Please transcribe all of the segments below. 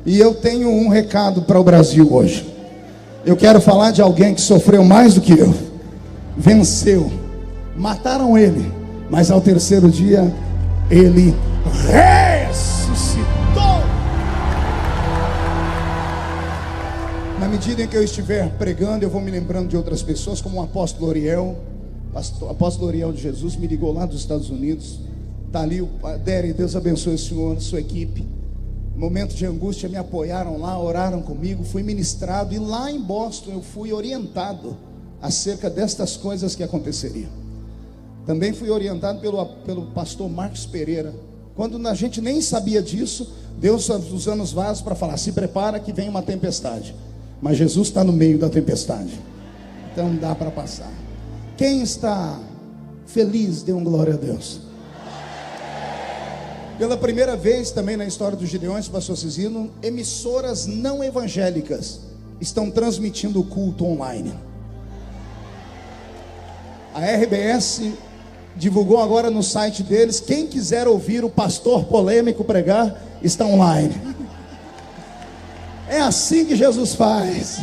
E eu tenho um recado para o Brasil hoje. Eu quero falar de alguém que sofreu mais do que eu. Venceu. Mataram ele, mas ao terceiro dia ele ressuscitou. Na medida em que eu estiver pregando, eu vou me lembrando de outras pessoas, como o apóstolo Oriel. O apóstolo Oriel de Jesus me ligou lá dos Estados Unidos. Está ali o Dere, Deus abençoe o senhor, sua equipe. Momento de angústia, me apoiaram lá, oraram comigo, fui ministrado. E lá em Boston eu fui orientado acerca destas coisas que aconteceriam. Também fui orientado pelo pastor Marcos Pereira. Quando a gente nem sabia disso, Deus usando os vasos para falar: se prepara que vem uma tempestade. Mas Jesus está no meio da tempestade, então dá para passar. Quem está feliz, dê um glória a Deus. Pela primeira vez também na história dos Gideões, pastor Cizino, emissoras não evangélicas estão transmitindo o culto online. A RBS divulgou agora no site deles: quem quiser ouvir o pastor polêmico pregar, está online. É assim que Jesus faz.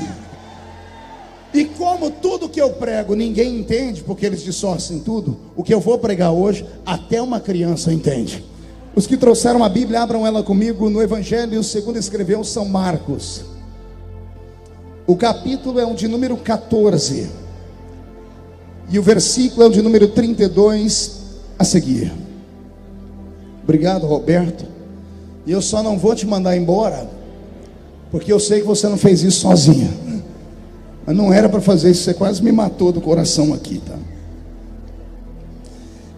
E como tudo que eu prego ninguém entende, porque eles distorcem tudo, o que eu vou pregar hoje, até uma criança entende. Os que trouxeram a Bíblia, abram ela comigo no Evangelho segundo escreveu São Marcos. O capítulo é o de número 14 e o versículo é o de número 32 a seguir. Obrigado, Roberto. E eu só não vou te mandar embora, porque eu sei que você não fez isso sozinha. Mas não era para fazer isso, você quase me matou do coração aqui, tá?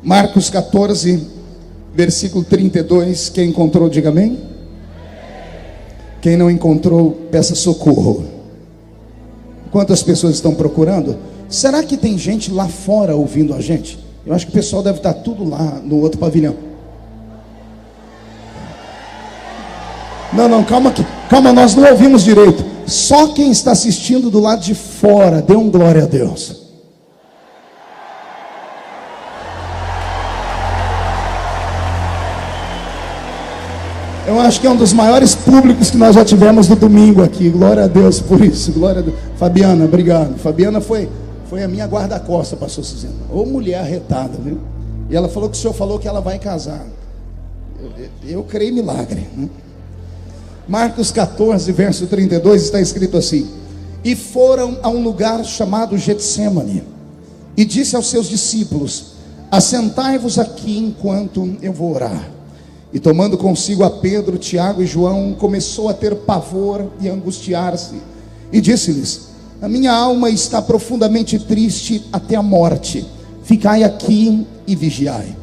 Marcos 14, versículo 32. Quem encontrou, diga amém. Quem não encontrou, peça socorro. Quantas pessoas estão procurando? Será que tem gente lá fora ouvindo a gente? Eu acho que o pessoal deve estar tudo lá no outro pavilhão. Não, calma, nós não ouvimos direito. Só quem está assistindo do lado de fora, dê um glória a Deus. Eu acho que é um dos maiores públicos que nós já tivemos no domingo aqui. Glória a Deus por isso, glória a Deus. Fabiana, obrigado. Fabiana foi a minha guarda-costa, pastor Cizino. Ô mulher arretada, viu? E ela falou que o senhor falou que ela vai casar. Eu creio em milagre, né? Marcos 14, verso 32, está escrito assim: e foram a um lugar chamado Getsêmani, e disse aos seus discípulos: assentai-vos aqui enquanto eu vou orar. E tomando consigo a Pedro, Tiago e João, começou a ter pavor e angustiar-se, e disse-lhes: a minha alma está profundamente triste até a morte, ficai aqui e vigiai.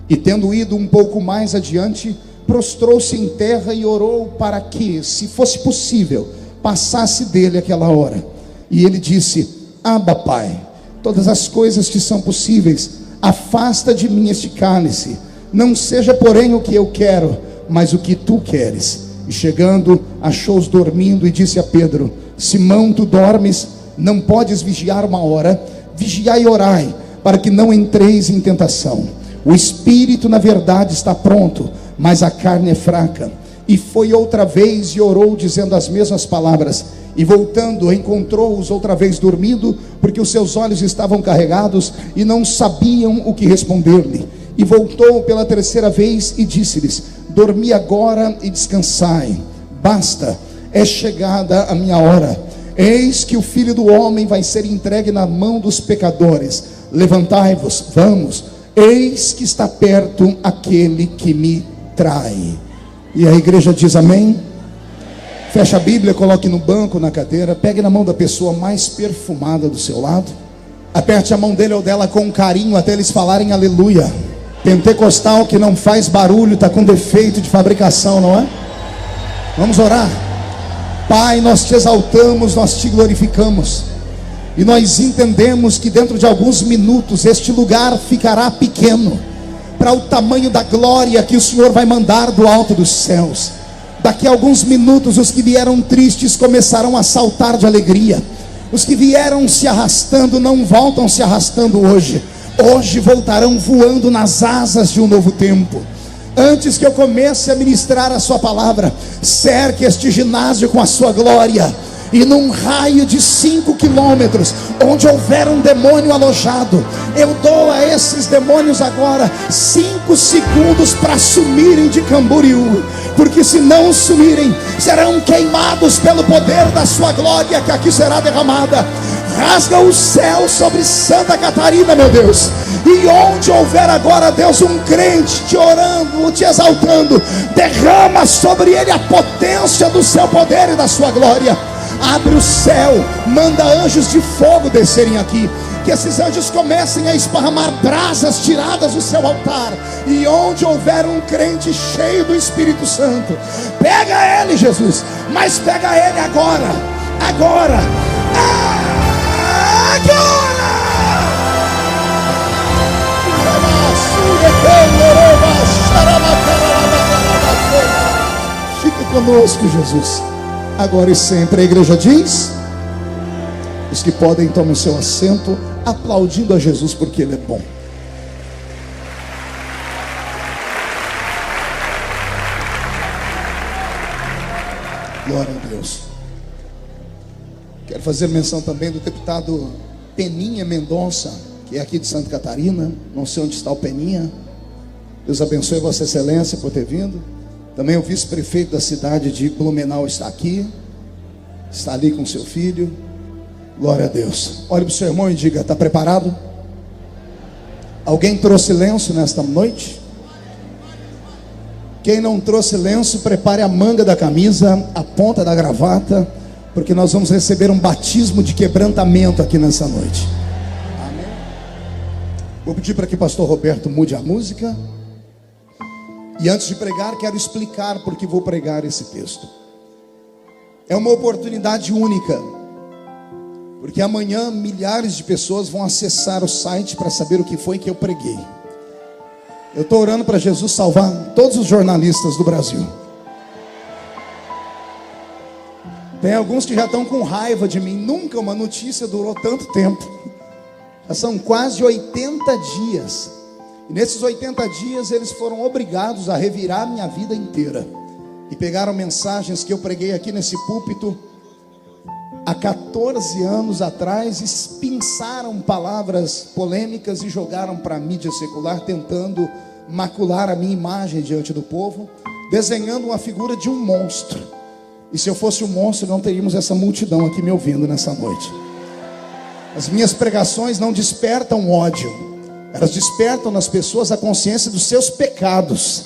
E tendo ido um pouco mais adiante, prostrou-se em terra e orou para que, se fosse possível, passasse dele aquela hora. E ele disse: Abba, Pai, todas as coisas te são possíveis, afasta de mim este cálice, não seja porém o que eu quero, mas o que tu queres. E chegando, achou-os dormindo e disse a Pedro: Simão, tu dormes? Não podes vigiar uma hora? Vigiai e orai, para que não entreis em tentação. O espírito na verdade está pronto, mas a carne é fraca. E foi outra vez e orou, dizendo as mesmas palavras. E voltando, encontrou-os outra vez dormindo, porque os seus olhos estavam carregados e não sabiam o que responder-lhe. E voltou pela terceira vez e disse-lhes: dormi agora e descansai, basta, é chegada a minha hora. Eis que o Filho do Homem vai ser entregue na mão dos pecadores. Levantai-vos, vamos, eis que está perto aquele que me trai. E a igreja diz amém? Fecha a Bíblia, coloque no banco, na cadeira, pegue na mão da pessoa mais perfumada do seu lado, aperte a mão dele ou dela com carinho até eles falarem aleluia. Pentecostal que não faz barulho está com defeito de fabricação, não é? Vamos orar. Pai, nós te exaltamos, nós te glorificamos, e nós entendemos que dentro de alguns minutos este lugar ficará pequeno para o tamanho da glória que o Senhor vai mandar do alto dos céus. Daqui a alguns minutos os que vieram tristes começarão a saltar de alegria. Os que vieram se arrastando não voltam se arrastando hoje. Hoje voltarão voando nas asas de um novo tempo. Antes que eu comece a ministrar a sua palavra, cerque este ginásio com a sua glória. E num raio de 5 quilômetros, onde houver um demônio alojado, eu dou a esses demônios agora 5 segundos para sumirem de Camboriú, porque se não sumirem, serão queimados pelo poder da sua glória que aqui será derramada. Rasga o céu sobre Santa Catarina, meu Deus. E onde houver agora, Deus, um crente te orando, te exaltando, derrama sobre ele a potência do seu poder e da sua glória. Abre o céu, manda anjos de fogo descerem aqui, que esses anjos comecem a esparramar brasas tiradas do seu altar. E onde houver um crente cheio do Espírito Santo, pega ele, Jesus, mas pega ele agora, agora, agora. Fica conosco, Jesus, agora e sempre. A igreja diz: os que podem tomem seu assento, aplaudindo a Jesus porque Ele é bom. Glória a Deus. Quero fazer menção também do deputado Peninha Mendonça, que é aqui de Santa Catarina. Não sei onde está o Peninha. Deus abençoe Vossa Excelência por ter vindo. Também o vice-prefeito da cidade de Blumenau está aqui. Está ali com seu filho. Glória a Deus. Olhe para o seu irmão e diga: está preparado? Alguém trouxe lenço nesta noite? Quem não trouxe lenço, prepare a manga da camisa, a ponta da gravata, porque nós vamos receber um batismo de quebrantamento aqui nessa noite. Amém. Vou pedir para que o pastor Roberto mude a música. E antes de pregar, quero explicar por que vou pregar esse texto. É uma oportunidade única, porque amanhã milhares de pessoas vão acessar o site para saber o que foi que eu preguei. Eu estou orando para Jesus salvar todos os jornalistas do Brasil. Tem alguns que já estão com raiva de mim. Nunca uma notícia durou tanto tempo. Já são quase 80 dias. E nesses 80 dias eles foram obrigados a revirar minha vida inteira. E pegaram mensagens que eu preguei aqui nesse púlpito há 14 anos atrás, pinçaram palavras polêmicas e jogaram para a mídia secular, tentando macular a minha imagem diante do povo, desenhando uma figura de um monstro. E se eu fosse um monstro, não teríamos essa multidão aqui me ouvindo nessa noite. As minhas pregações não despertam ódio, elas despertam nas pessoas a consciência dos seus pecados.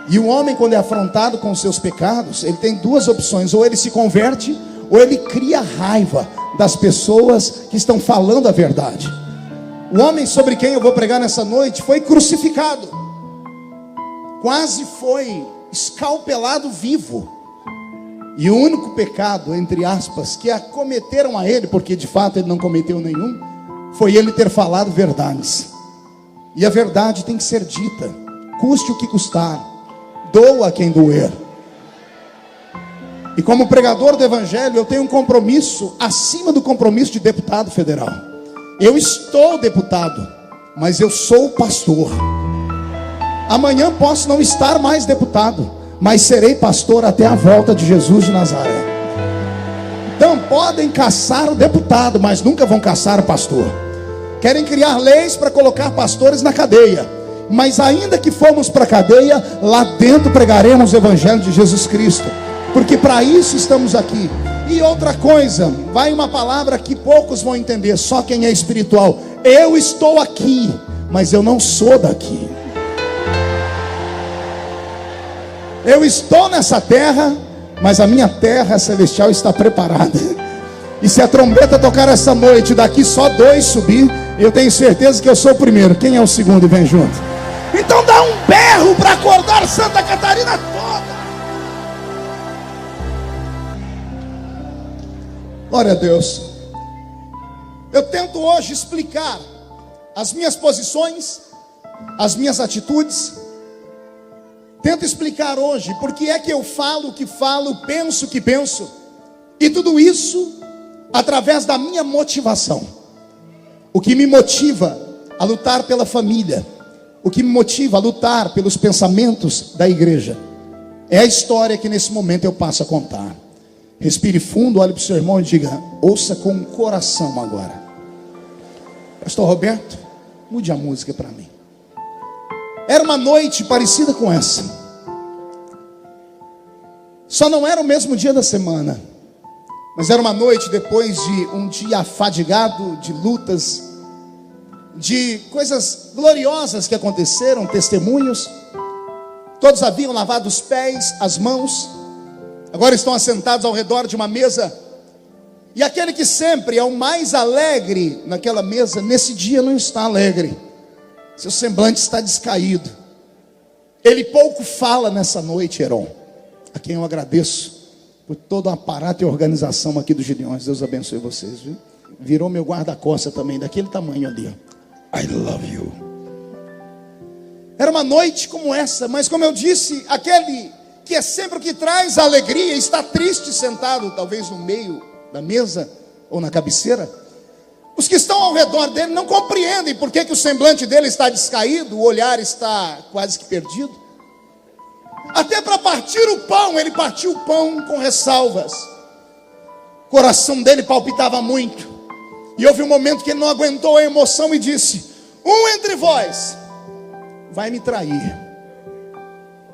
E o homem, quando é afrontado com os seus pecados, ele tem duas opções: ou ele se converte, ou ele cria raiva das pessoas que estão falando a verdade. O homem sobre quem eu vou pregar nessa noite foi crucificado, quase foi escalpelado vivo. E o único pecado, entre aspas, que acometeram a ele, porque de fato ele não cometeu nenhum, foi ele ter falado verdades. E a verdade tem que ser dita, custe o que custar, doa quem doer. E como pregador do evangelho, eu tenho um compromisso acima do compromisso de deputado federal. Eu estou deputado, mas eu sou pastor. Amanhã posso não estar mais deputado, mas serei pastor até a volta de Jesus de Nazaré. Então podem caçar o deputado, mas nunca vão caçar o pastor. Querem criar leis para colocar pastores na cadeia, mas ainda que formos para a cadeia, lá dentro pregaremos o evangelho de Jesus Cristo, porque para isso estamos aqui. E outra coisa, vai uma palavra que poucos vão entender, só quem é espiritual: eu estou aqui, mas eu não sou daqui. Eu estou nessa terra, mas a minha terra celestial está preparada. E se a trombeta tocar essa noite, daqui só 2 subir, eu tenho certeza que eu sou o primeiro. Quem é o segundo e vem junto? Então dá um berro para acordar Santa Catarina toda. Glória a Deus. Eu tento hoje explicar as minhas posições, as minhas atitudes. Tento explicar hoje porque é que eu falo o que falo, penso o que penso. E tudo isso através da minha motivação. O que me motiva a lutar pela família, o que me motiva a lutar pelos pensamentos da igreja, é a história que nesse momento eu passo a contar. Respire fundo, olhe para o seu irmão e diga: ouça com o coração agora. Pastor Roberto, mude a música para mim. Era uma noite parecida com essa. Só não era o mesmo dia da semana, mas era uma noite depois de um dia afadigado de lutas, de coisas gloriosas que aconteceram, testemunhos. Todos haviam lavado os pés, as mãos, agora estão assentados ao redor de uma mesa. E aquele que sempre é o mais alegre naquela mesa, nesse dia não está alegre. Seu semblante está descaído. Ele pouco fala nessa noite, Heron, a quem eu agradeço por todo o aparato e organização aqui dos Gideões. Deus abençoe vocês, viu? Virou meu guarda-costas também, daquele tamanho ali, ó. I love you. Era uma noite como essa, mas como eu disse, aquele que é sempre o que traz a alegria está triste, sentado talvez no meio da mesa ou na cabeceira. Os que estão ao redor dele não compreendem por que o semblante dele está descaído, o olhar está quase que perdido. Até para partir o pão, ele partiu o pão com ressalvas. O coração dele palpitava muito. E houve um momento que ele não aguentou a emoção e disse: um entre vós vai me trair.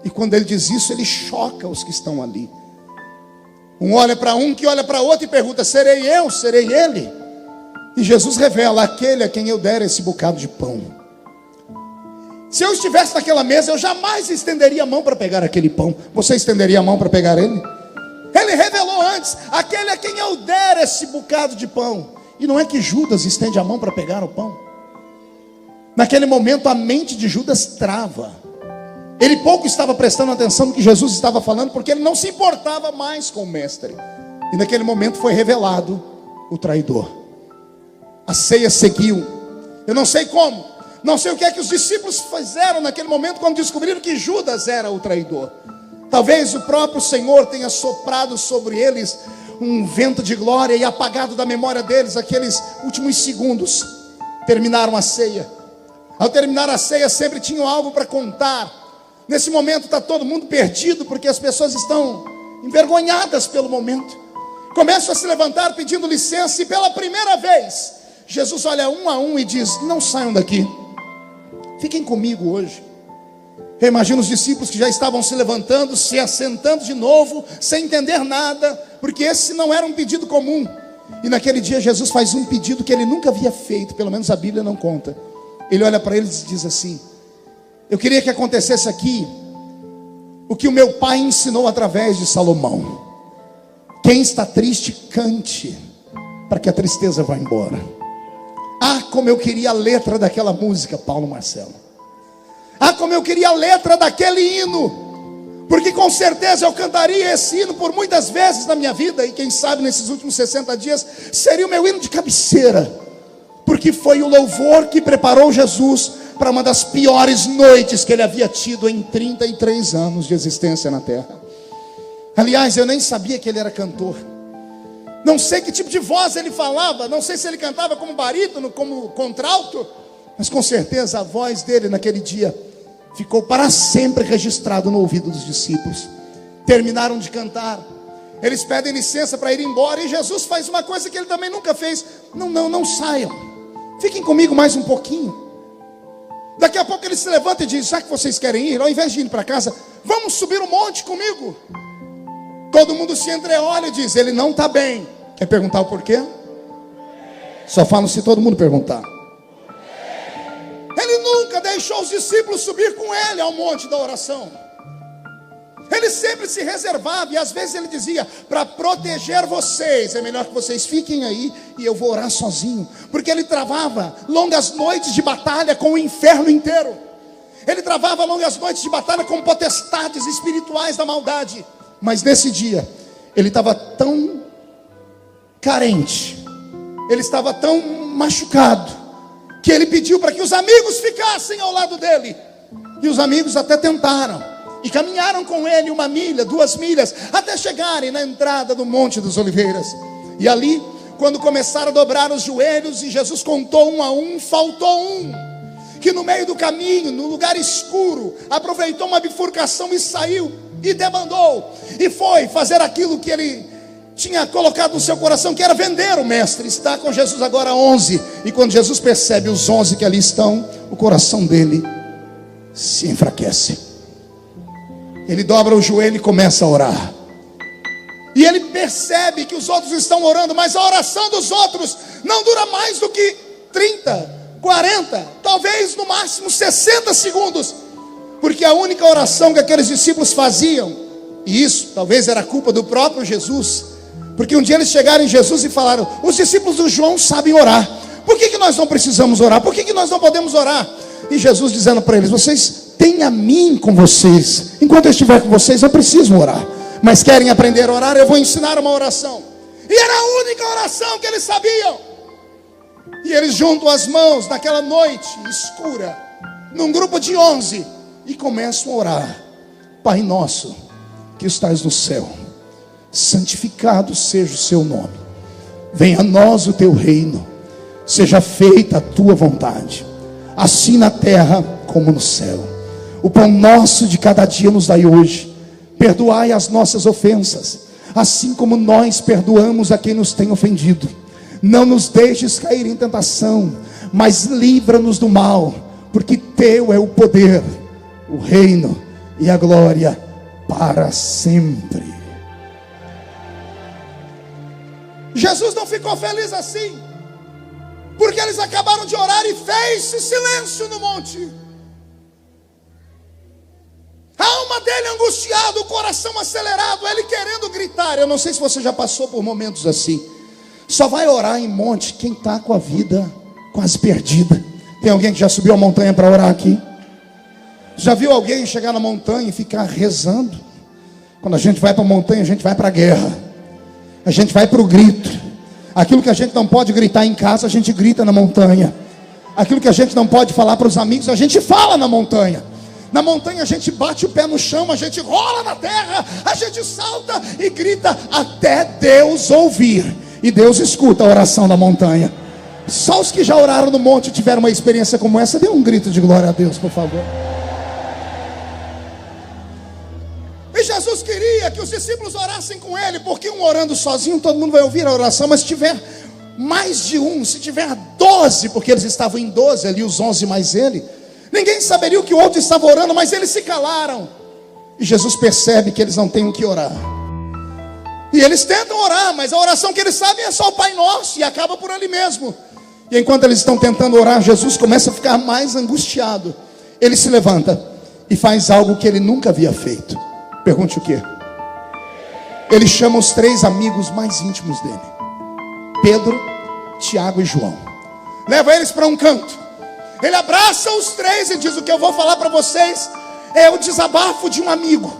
E quando ele diz isso, ele choca os que estão ali. Um olha para um, que olha para outro e pergunta: serei eu, serei ele? E Jesus revela: aquele a quem eu der esse bocado de pão. Se eu estivesse naquela mesa, eu jamais estenderia a mão para pegar aquele pão. Você estenderia a mão para pegar ele? Ele revelou antes: aquele a quem eu der esse bocado de pão. E não é que Judas estende a mão para pegar o pão. Naquele momento a mente de Judas trava. Ele pouco estava prestando atenção no que Jesus estava falando, porque ele não se importava mais com o mestre. E naquele momento foi revelado o traidor. A ceia seguiu. Eu não sei como, não sei o que é que os discípulos fizeram naquele momento quando descobriram que Judas era o traidor. Talvez o próprio Senhor tenha soprado sobre eles um vento de glória e apagado da memória deles aqueles últimos segundos. Terminaram a ceia. Ao terminar a ceia, sempre tinham algo para contar. Nesse momento está todo mundo perdido, porque as pessoas estão envergonhadas pelo momento. Começam a se levantar pedindo licença, e pela primeira vez Jesus olha um a um e diz: não saiam daqui, fiquem comigo hoje. Eu imagino os discípulos que já estavam se levantando, se assentando de novo, sem entender nada, porque esse não era um pedido comum. E naquele dia Jesus faz um pedido que ele nunca havia feito, pelo menos a Bíblia não conta. Ele olha para eles e diz assim: eu queria que acontecesse aqui o que o meu pai ensinou através de Salomão. Quem está triste, cante, para que a tristeza vá embora. Ah, como eu queria a letra daquela música, Paulo Marcelo. Ah, como eu queria a letra daquele hino, porque com certeza eu cantaria esse hino por muitas vezes na minha vida. E quem sabe nesses últimos 60 dias seria o meu hino de cabeceira, porque foi o louvor que preparou Jesus para uma das piores noites que ele havia tido em 33 anos de existência na terra. Aliás, eu nem sabia que ele era cantor. Não sei que tipo de voz ele falava, não sei se ele cantava como barítono, como contralto, mas com certeza a voz dele naquele dia ficou para sempre registrado no ouvido dos discípulos. Terminaram de cantar, eles pedem licença para ir embora, e Jesus faz uma coisa que ele também nunca fez: não saiam, fiquem comigo mais um pouquinho. Daqui a pouco ele se levanta e diz: já que vocês querem ir, ao invés de ir para casa, vamos subir o monte comigo. Todo mundo se entreolha e diz: ele não está bem. Quer perguntar o porquê? Só falam se todo mundo perguntar. Ele nunca deixou os discípulos subir com ele ao monte da oração. Ele sempre se reservava, e às vezes ele dizia: para proteger vocês, é melhor que vocês fiquem aí e eu vou orar sozinho. Porque ele travava longas noites de batalha com o inferno inteiro. Ele travava longas noites de batalha com potestades espirituais da maldade. Mas nesse dia, ele estava tão carente, ele estava tão machucado, que ele pediu para que os amigos ficassem ao lado dele. E os amigos até tentaram, e caminharam com ele 1 milha, 2 milhas, até chegarem na entrada do Monte das Oliveiras. E ali, quando começaram a dobrar os joelhos e Jesus contou 1 a 1, faltou um. que no meio do caminho, no lugar escuro, aproveitou uma bifurcação e saiu e debandou, e foi fazer aquilo que ele tinha colocado no seu coração, que era vender o mestre. Está com Jesus agora 11, e quando Jesus percebe os 11 que ali estão, o coração dele se enfraquece. Ele dobra o joelho e começa a orar, e ele percebe que os outros estão orando, mas a oração dos outros não dura mais do que 30, 40, talvez no máximo 60 segundos, porque a única oração que aqueles discípulos faziam, e isso talvez era culpa do próprio Jesus, porque um dia eles chegaram em Jesus e falaram: os discípulos do João sabem orar, por que nós não precisamos orar? Por que nós não podemos orar? E Jesus dizendo para eles: vocês têm a mim com vocês, enquanto eu estiver com vocês não precisam orar, mas querem aprender a orar, eu vou ensinar uma oração. E era a única oração que eles sabiam. E eles juntam as mãos naquela noite escura, num grupo de 11, e começam a orar: Pai nosso que estás no céu, santificado seja o seu nome, venha a nós o teu reino, seja feita a tua vontade, assim na terra como no céu. O pão nosso de cada dia nos dai hoje, perdoai as nossas ofensas, assim como nós perdoamos a quem nos tem ofendido. Não nos deixes cair em tentação, mas livra-nos do mal, porque teu é o poder, o reino e a glória para sempre. Jesus não ficou feliz assim, porque eles acabaram de orar e fez-se silêncio no monte. A alma dele angustiada, o coração acelerado, ele querendo gritar. Eu não sei se você já passou por momentos assim. Só vai orar em monte quem está com a vida quase perdida. Tem alguém que já subiu a montanha para orar aqui? Já viu alguém chegar na montanha e ficar rezando? Quando a gente vai para a montanha, a gente vai para a guerra, a gente vai para o grito. Aquilo que a gente não pode gritar em casa, a gente grita na montanha. Aquilo que a gente não pode falar para os amigos, a gente fala na montanha. Na montanha a gente bate o pé no chão, a gente rola na terra, a gente salta e grita até Deus ouvir. E Deus escuta a oração da montanha. Só os que já oraram no monte tiveram uma experiência como essa. Dê um grito de glória a Deus, por favor. E Jesus queria que os discípulos orassem com ele, porque um orando sozinho, todo mundo vai ouvir a oração. Mas se tiver mais de um, se tiver 12, porque eles estavam em 12 ali, os 11 mais ele, ninguém saberia o que o outro estava orando, mas eles se calaram. E Jesus percebe que eles não têm o que orar. E eles tentam orar, mas a oração que eles sabem é só o Pai Nosso, e acaba por ali mesmo. E enquanto eles estão tentando orar, Jesus começa a ficar mais angustiado. Ele se levanta e faz algo que ele nunca havia feito. Pergunte o quê? Ele chama os 3 amigos mais íntimos dele: Pedro, Tiago e João. Leva eles para um canto. Ele abraça os 3 e diz: o que eu vou falar para vocês é o desabafo de um amigo.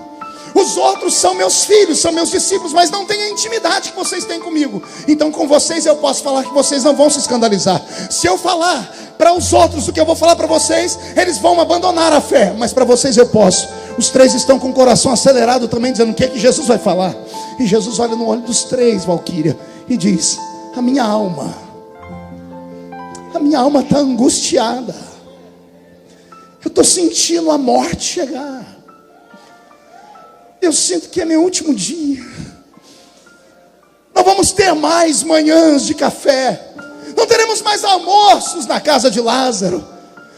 Os outros são meus filhos, são meus discípulos, mas não têm a intimidade que vocês têm comigo. Então com vocês eu posso falar que vocês não vão se escandalizar. Se eu falar para os outros o que eu vou falar para vocês, eles vão abandonar a fé. Mas para vocês eu posso. Os 3 estão com o coração acelerado também, dizendo: o que é que Jesus vai falar? E Jesus olha no olho dos 3, Valquíria, e diz: a minha alma está angustiada. Eu estou sentindo a morte chegar. Eu sinto que é meu último dia. Não vamos ter mais manhãs de café. Não teremos mais almoços na casa de Lázaro.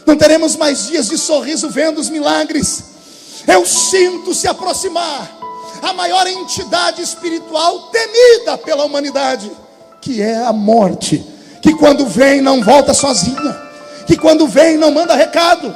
Não teremos mais dias de sorriso vendo os milagres. Eu sinto se aproximar a maior entidade espiritual temida pela humanidade, que é a morte. Que quando vem não volta sozinha. Que quando vem não manda recado.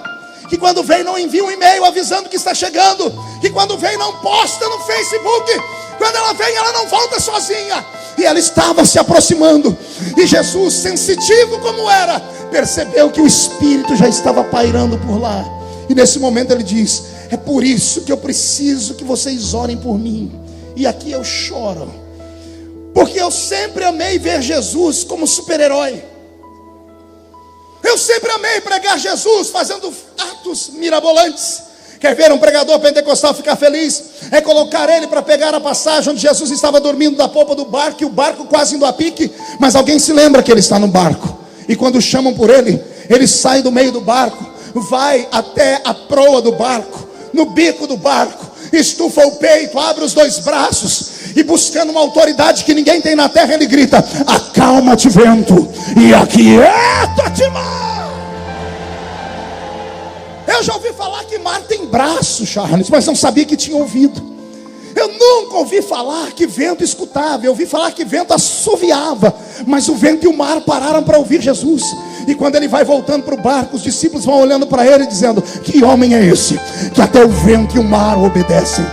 Que quando vem não envia um e-mail avisando que está chegando. Que quando vem não posta no Facebook. Quando ela vem, ela não volta sozinha. E ela estava se aproximando. E Jesus, sensitivo como era, percebeu que o Espírito já estava pairando por lá. E nesse momento ele diz: é por isso que eu preciso que vocês orem por mim. E aqui eu choro, porque eu sempre amei ver Jesus como super-herói. Eu sempre amei pregar Jesus fazendo atos mirabolantes. Quer ver um pregador pentecostal ficar feliz? É colocar ele para pegar a passagem onde Jesus estava dormindo na polpa do barco, e o barco quase indo a pique, mas alguém se lembra que ele está no barco. E quando chamam por ele, ele sai do meio do barco, vai até a proa do barco, no bico do barco, estufa o peito, abre os dois braços e, buscando uma autoridade que ninguém tem na terra, ele grita: acalma-te, vento, e aquieta-te, mar. Eu já ouvi falar que mar tem braço, Charles, mas não sabia que tinha ouvido. Eu nunca ouvi falar que vento escutava. Eu ouvi falar que vento assoviava, mas o vento e o mar pararam para ouvir Jesus. E quando ele vai voltando para o barco, os discípulos vão olhando para ele dizendo: que homem é esse, que até o vento e o mar obedecem?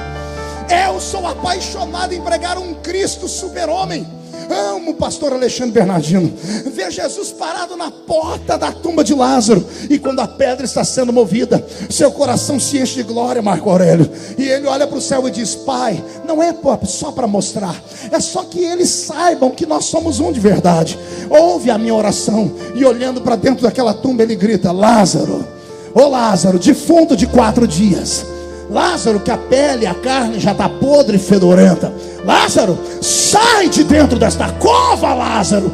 Eu sou apaixonado em pregar um Cristo super-homem. Amo o pastor Alexandre Bernardino. Ver Jesus parado na porta da tumba de Lázaro, e quando a pedra está sendo movida, seu coração se enche de glória, Marco Aurélio. E ele olha para o céu e diz: Pai, não é só para mostrar, é só que eles saibam que nós somos um de verdade. Ouve a minha oração. E olhando para dentro daquela tumba, ele grita: Lázaro, ô Lázaro, defunto de 4 dias, Lázaro, que a pele, a carne já está podre e fedorenta, Lázaro, sai de dentro desta cova, Lázaro.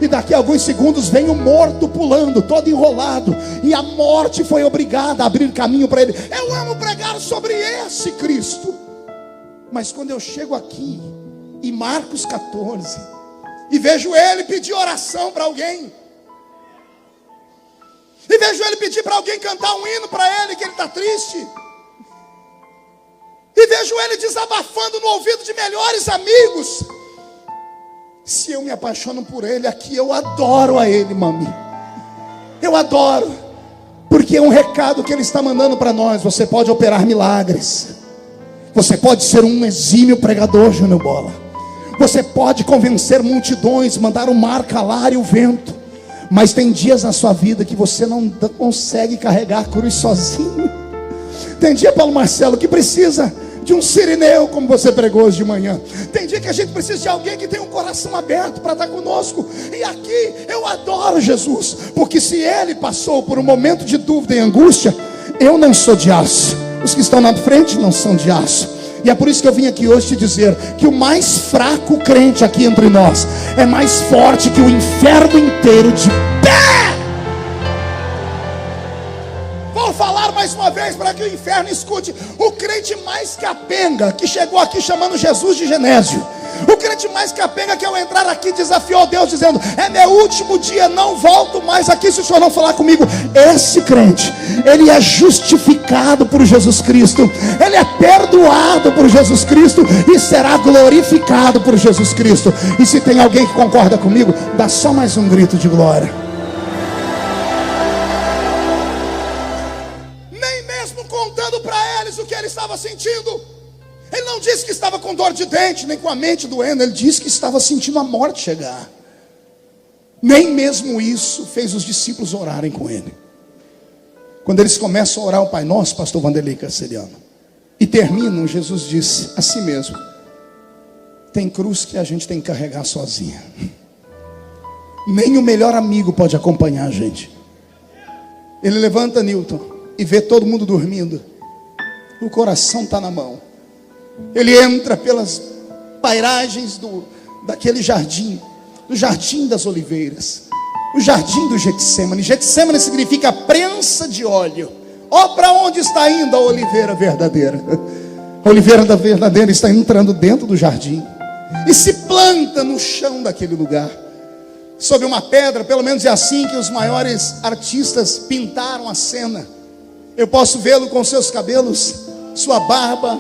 E daqui a alguns segundos vem o morto pulando, todo enrolado, e a morte foi obrigada a abrir caminho para ele. Eu amo pregar sobre esse Cristo, mas quando eu chego aqui em Marcos 14 e vejo ele pedir oração para alguém, e vejo ele pedir para alguém cantar um hino para ele, que ele está triste, e vejo ele desabafando no ouvido de melhores amigos, se eu me apaixono por ele, aqui eu adoro a ele, mami. Eu adoro, porque é um recado que ele está mandando para nós. Você pode operar milagres, você pode ser um exímio pregador, Júnior Bola, você pode convencer multidões, mandar o mar calar e o vento, mas tem dias na sua vida que você não consegue carregar a cruz sozinho. Tem dia, Paulo Marcelo, que precisa de um sirineu, como você pregou hoje de manhã. Tem dia que a gente precisa de alguém que tem um coração aberto para estar conosco. E aqui eu adoro Jesus, porque se ele passou por um momento de dúvida e angústia, eu não sou de aço, os que estão na frente não são de aço. E é por isso que eu vim aqui hoje te dizer que o mais fraco crente aqui entre nós é mais forte que o inferno inteiro de pé. Vou falar mais uma vez para que o inferno escute. O crente mais capenga que chegou aqui chamando Jesus de Genésio, o crente mais capenga que ao entrar aqui desafiou Deus dizendo: é meu último dia, não volto mais aqui se o senhor não falar comigo. Esse crente, ele é justificado por Jesus Cristo, ele é perdoado por Jesus Cristo e será glorificado por Jesus Cristo. E se tem alguém que concorda comigo, dá só mais um grito de glória. Contando para eles o que ele estava sentindo, ele não disse que estava com dor de dente, nem com a mente doendo, ele disse que estava sentindo a morte chegar. Nem mesmo isso fez os discípulos orarem com ele. Quando eles começam a orar o Pai Nosso, pastor Vanderlei Carceriano, e terminam, Jesus disse assim mesmo: tem cruz que a gente tem que carregar sozinha. Nem o melhor amigo pode acompanhar a gente. Ele levanta Newton e vê todo mundo dormindo, o coração está na mão. Ele entra pelas pairagens daquele jardim, do Jardim das Oliveiras, o Jardim do Getsêmani. Getsêmani significa prensa de óleo. Ó, para onde está indo a oliveira verdadeira? A oliveira da verdadeira está entrando dentro do jardim e se planta no chão daquele lugar, sob uma pedra. Pelo menos é assim que os maiores artistas pintaram a cena. Eu posso vê-lo com seus cabelos, sua barba,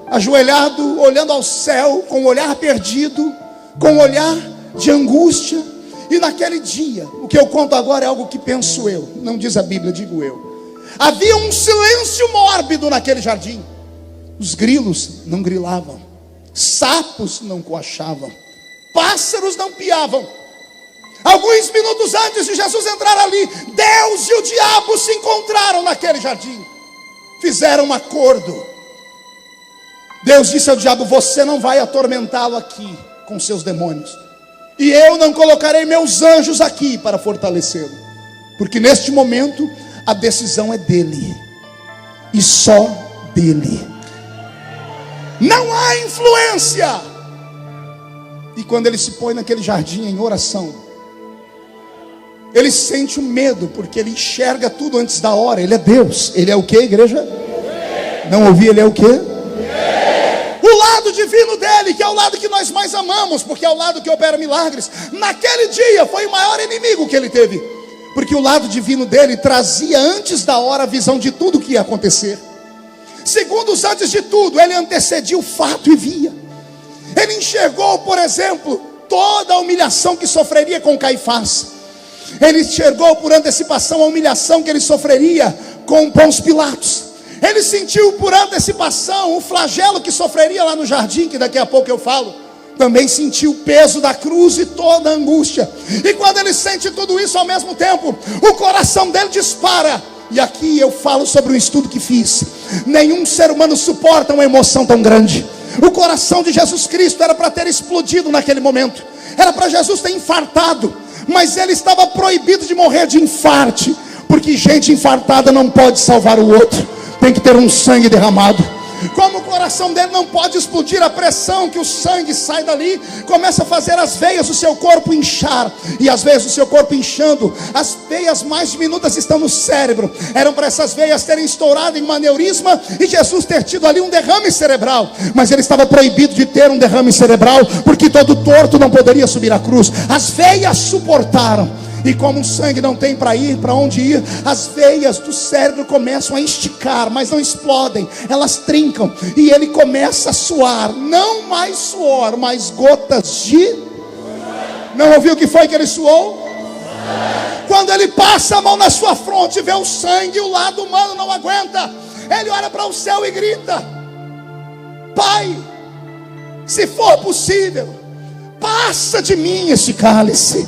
ajoelhado, olhando ao céu, com um olhar perdido, com um olhar de angústia. E naquele dia, o que eu conto agora é algo que penso eu, não diz a Bíblia, digo eu. Havia um silêncio mórbido naquele jardim. Os grilos não grilavam, sapos não coachavam, pássaros não piavam. Alguns minutos antes de Jesus entrar ali, Deus e o diabo se encontraram naquele jardim, fizeram um acordo. Deus disse ao diabo: você não vai atormentá-lo aqui com seus demônios, e eu não colocarei meus anjos aqui para fortalecê-lo, porque neste momento a decisão é dele, e só dele. Não há influência. E quando ele se põe naquele jardim em oração, Ele sente o medo, porque ele enxerga tudo antes da hora. Ele é Deus. Ele é o que, igreja? Não ouvi, ele é o que? O lado divino dele, que é o lado que nós mais amamos, porque é o lado que opera milagres. Naquele dia foi o maior inimigo que ele teve, porque o lado divino dele trazia antes da hora a visão de tudo que ia acontecer. Segundos antes de tudo, ele antecedia o fato e via. Ele enxergou, por exemplo, toda a humilhação que sofreria com Caifás. Ele enxergou por antecipação a humilhação que ele sofreria com Pôncio Pilatos. Ele sentiu por antecipação o flagelo que sofreria lá no jardim, que daqui a pouco eu falo. Também sentiu o peso da cruz e toda a angústia. E quando ele sente tudo isso ao mesmo tempo, o coração dele dispara. E aqui eu falo sobre um estudo que fiz. Nenhum ser humano suporta uma emoção tão grande. O coração de Jesus Cristo era para ter explodido naquele momento. Era para Jesus ter infartado. Mas ele estava proibido de morrer de infarte, porque gente infartada não pode salvar o outro. Tem que ter um sangue derramado. Como o coração dele não pode explodir, a pressão que o sangue sai dali começa a fazer as veias do seu corpo inchar. E as veias do seu corpo inchando, as veias mais diminutas estão no cérebro. Eram para essas veias terem estourado em um aneurisma e Jesus ter tido ali um derrame cerebral. Mas ele estava proibido de ter um derrame cerebral, porque todo torto não poderia subir à cruz. As veias suportaram. E como o sangue não tem para ir, para onde ir, as veias do cérebro começam a esticar, mas não explodem, elas trincam. E ele começa a suar, não mais suor, mas gotas de... Não ouviu o que foi que ele suou? Quando ele passa a mão na sua fronte, vê o sangue, o lado humano não aguenta. Ele olha para o céu e grita: Pai, se for possível, passa de mim esse cálice.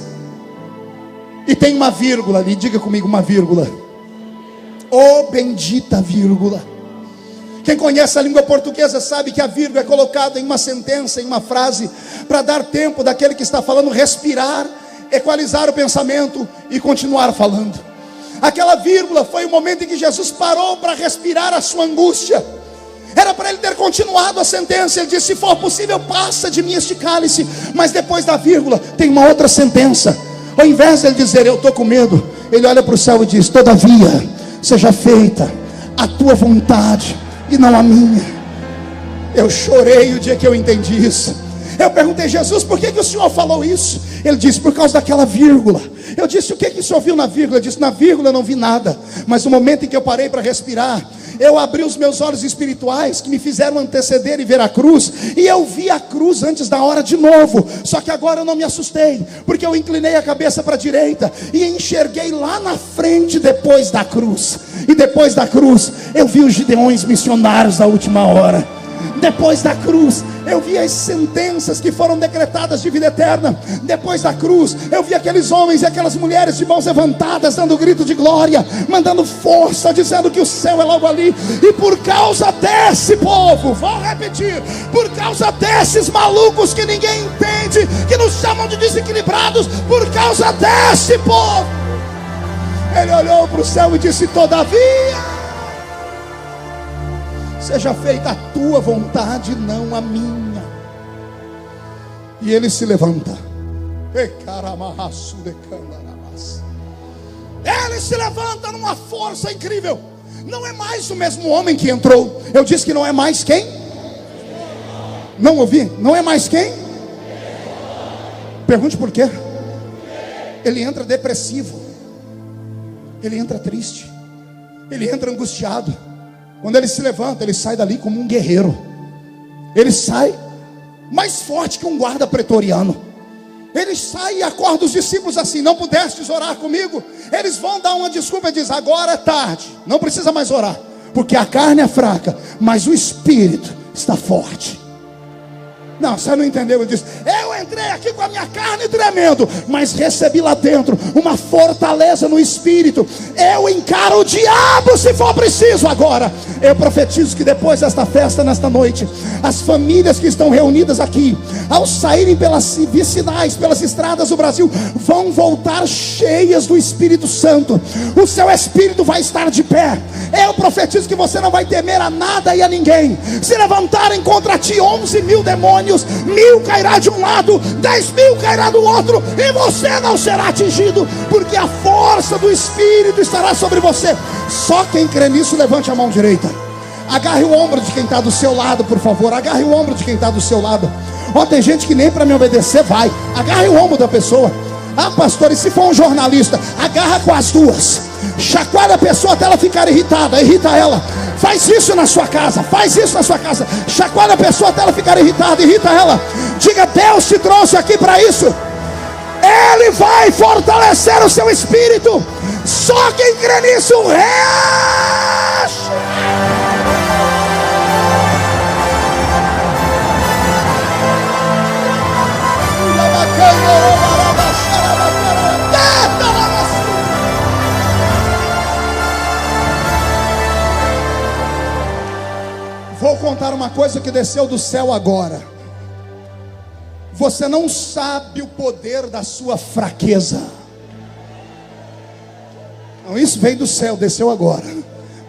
E tem uma vírgula ali, diga comigo uma vírgula. Oh, bendita vírgula. Quem conhece a língua portuguesa sabe que a vírgula é colocada em uma sentença, em uma frase, para dar tempo daquele que está falando respirar, equalizar o pensamento e continuar falando. Aquela vírgula foi o momento em que Jesus parou para respirar a sua angústia. Era para ele ter continuado a sentença. Ele disse: se for possível, passa de mim este cálice. Mas depois da vírgula tem uma outra sentença. Ao invés de ele dizer: eu estou com medo, ele olha para o céu e diz: todavia, seja feita a tua vontade e não a minha. Eu chorei o dia que eu entendi isso. Eu perguntei: Jesus, por que o Senhor falou isso? Ele disse: por causa daquela vírgula. Eu disse: o que o Senhor viu na vírgula? Ele disse: na vírgula eu não vi nada. Mas no momento em que eu parei para respirar, eu abri os meus olhos espirituais, que me fizeram anteceder e ver a cruz. E eu vi a cruz antes da hora de novo. Só que agora eu não me assustei, porque eu inclinei a cabeça para a direita e enxerguei lá na frente, depois da cruz. E depois da cruz eu vi os gideões missionários da última hora. Depois da cruz eu vi as sentenças que foram decretadas de vida eterna. Depois da cruz eu vi aqueles homens e aquelas mulheres de mãos levantadas, dando grito de glória, mandando força, dizendo que o céu é logo ali. E por causa desse povo, vou repetir, por causa desses malucos que ninguém entende, que nos chamam de desequilibrados, por causa desse povo, ele olhou para o céu e disse: todavia, seja feita a tua vontade, não a minha. E ele se levanta. Ele se levanta numa força incrível. Não é mais o mesmo homem que entrou. Eu disse que não é mais quem? Não ouvi? Não é mais quem? Pergunte por quê. Ele entra depressivo. Ele entra triste. Ele entra angustiado. Quando ele se levanta, ele sai dali como um guerreiro. Ele sai mais forte que um guarda pretoriano. Ele sai e acorda os discípulos assim: não pudestes orar comigo? Eles vão dar uma desculpa e diz: agora é tarde, não precisa mais orar, porque a carne é fraca, mas o espírito está forte. Não, você não entendeu. Ele diz: eu entrei aqui com a minha carne tremendo, mas recebi lá dentro uma fortaleza no espírito. Eu encaro o diabo se for preciso. Agora eu profetizo que depois desta festa, nesta noite, as famílias que estão reunidas aqui, ao saírem pelas vicinais, pelas estradas do Brasil, vão voltar cheias do Espírito Santo. O seu espírito vai estar de pé. Eu profetizo que você não vai temer a nada e a ninguém. Se levantarem contra ti 11 mil demônios, 1000 cairá de um lado lado, 10.000 cairá do outro, e você não será atingido, porque a força do Espírito estará sobre você. Só quem crê nisso, levante a mão direita. Agarre o ombro de quem está do seu lado, por favor. Agarre o ombro de quem está do seu lado. Ó, tem gente que nem para me obedecer vai. Agarre o ombro da pessoa. Ah, pastor, e se for um jornalista? Agarra com as duas. Chacoalha a pessoa até ela ficar irritada. Irrita ela. Faz isso na sua casa. Faz isso na sua casa. Chacoalha a pessoa até ela ficar irritada. Irrita ela. Diga: Deus te trouxe aqui para isso. Ele vai fortalecer o seu espírito. Só quem crê nisso reage. Vou contar uma coisa que desceu do céu agora. Você não sabe o poder da sua fraqueza. Não, isso veio do céu, desceu agora.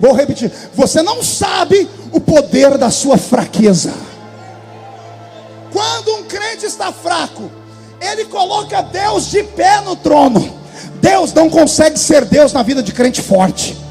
Vou repetir. Você não sabe o poder da sua fraqueza. Quando um crente está fraco, ele coloca Deus de pé no trono. Deus não consegue ser Deus na vida de crente forte.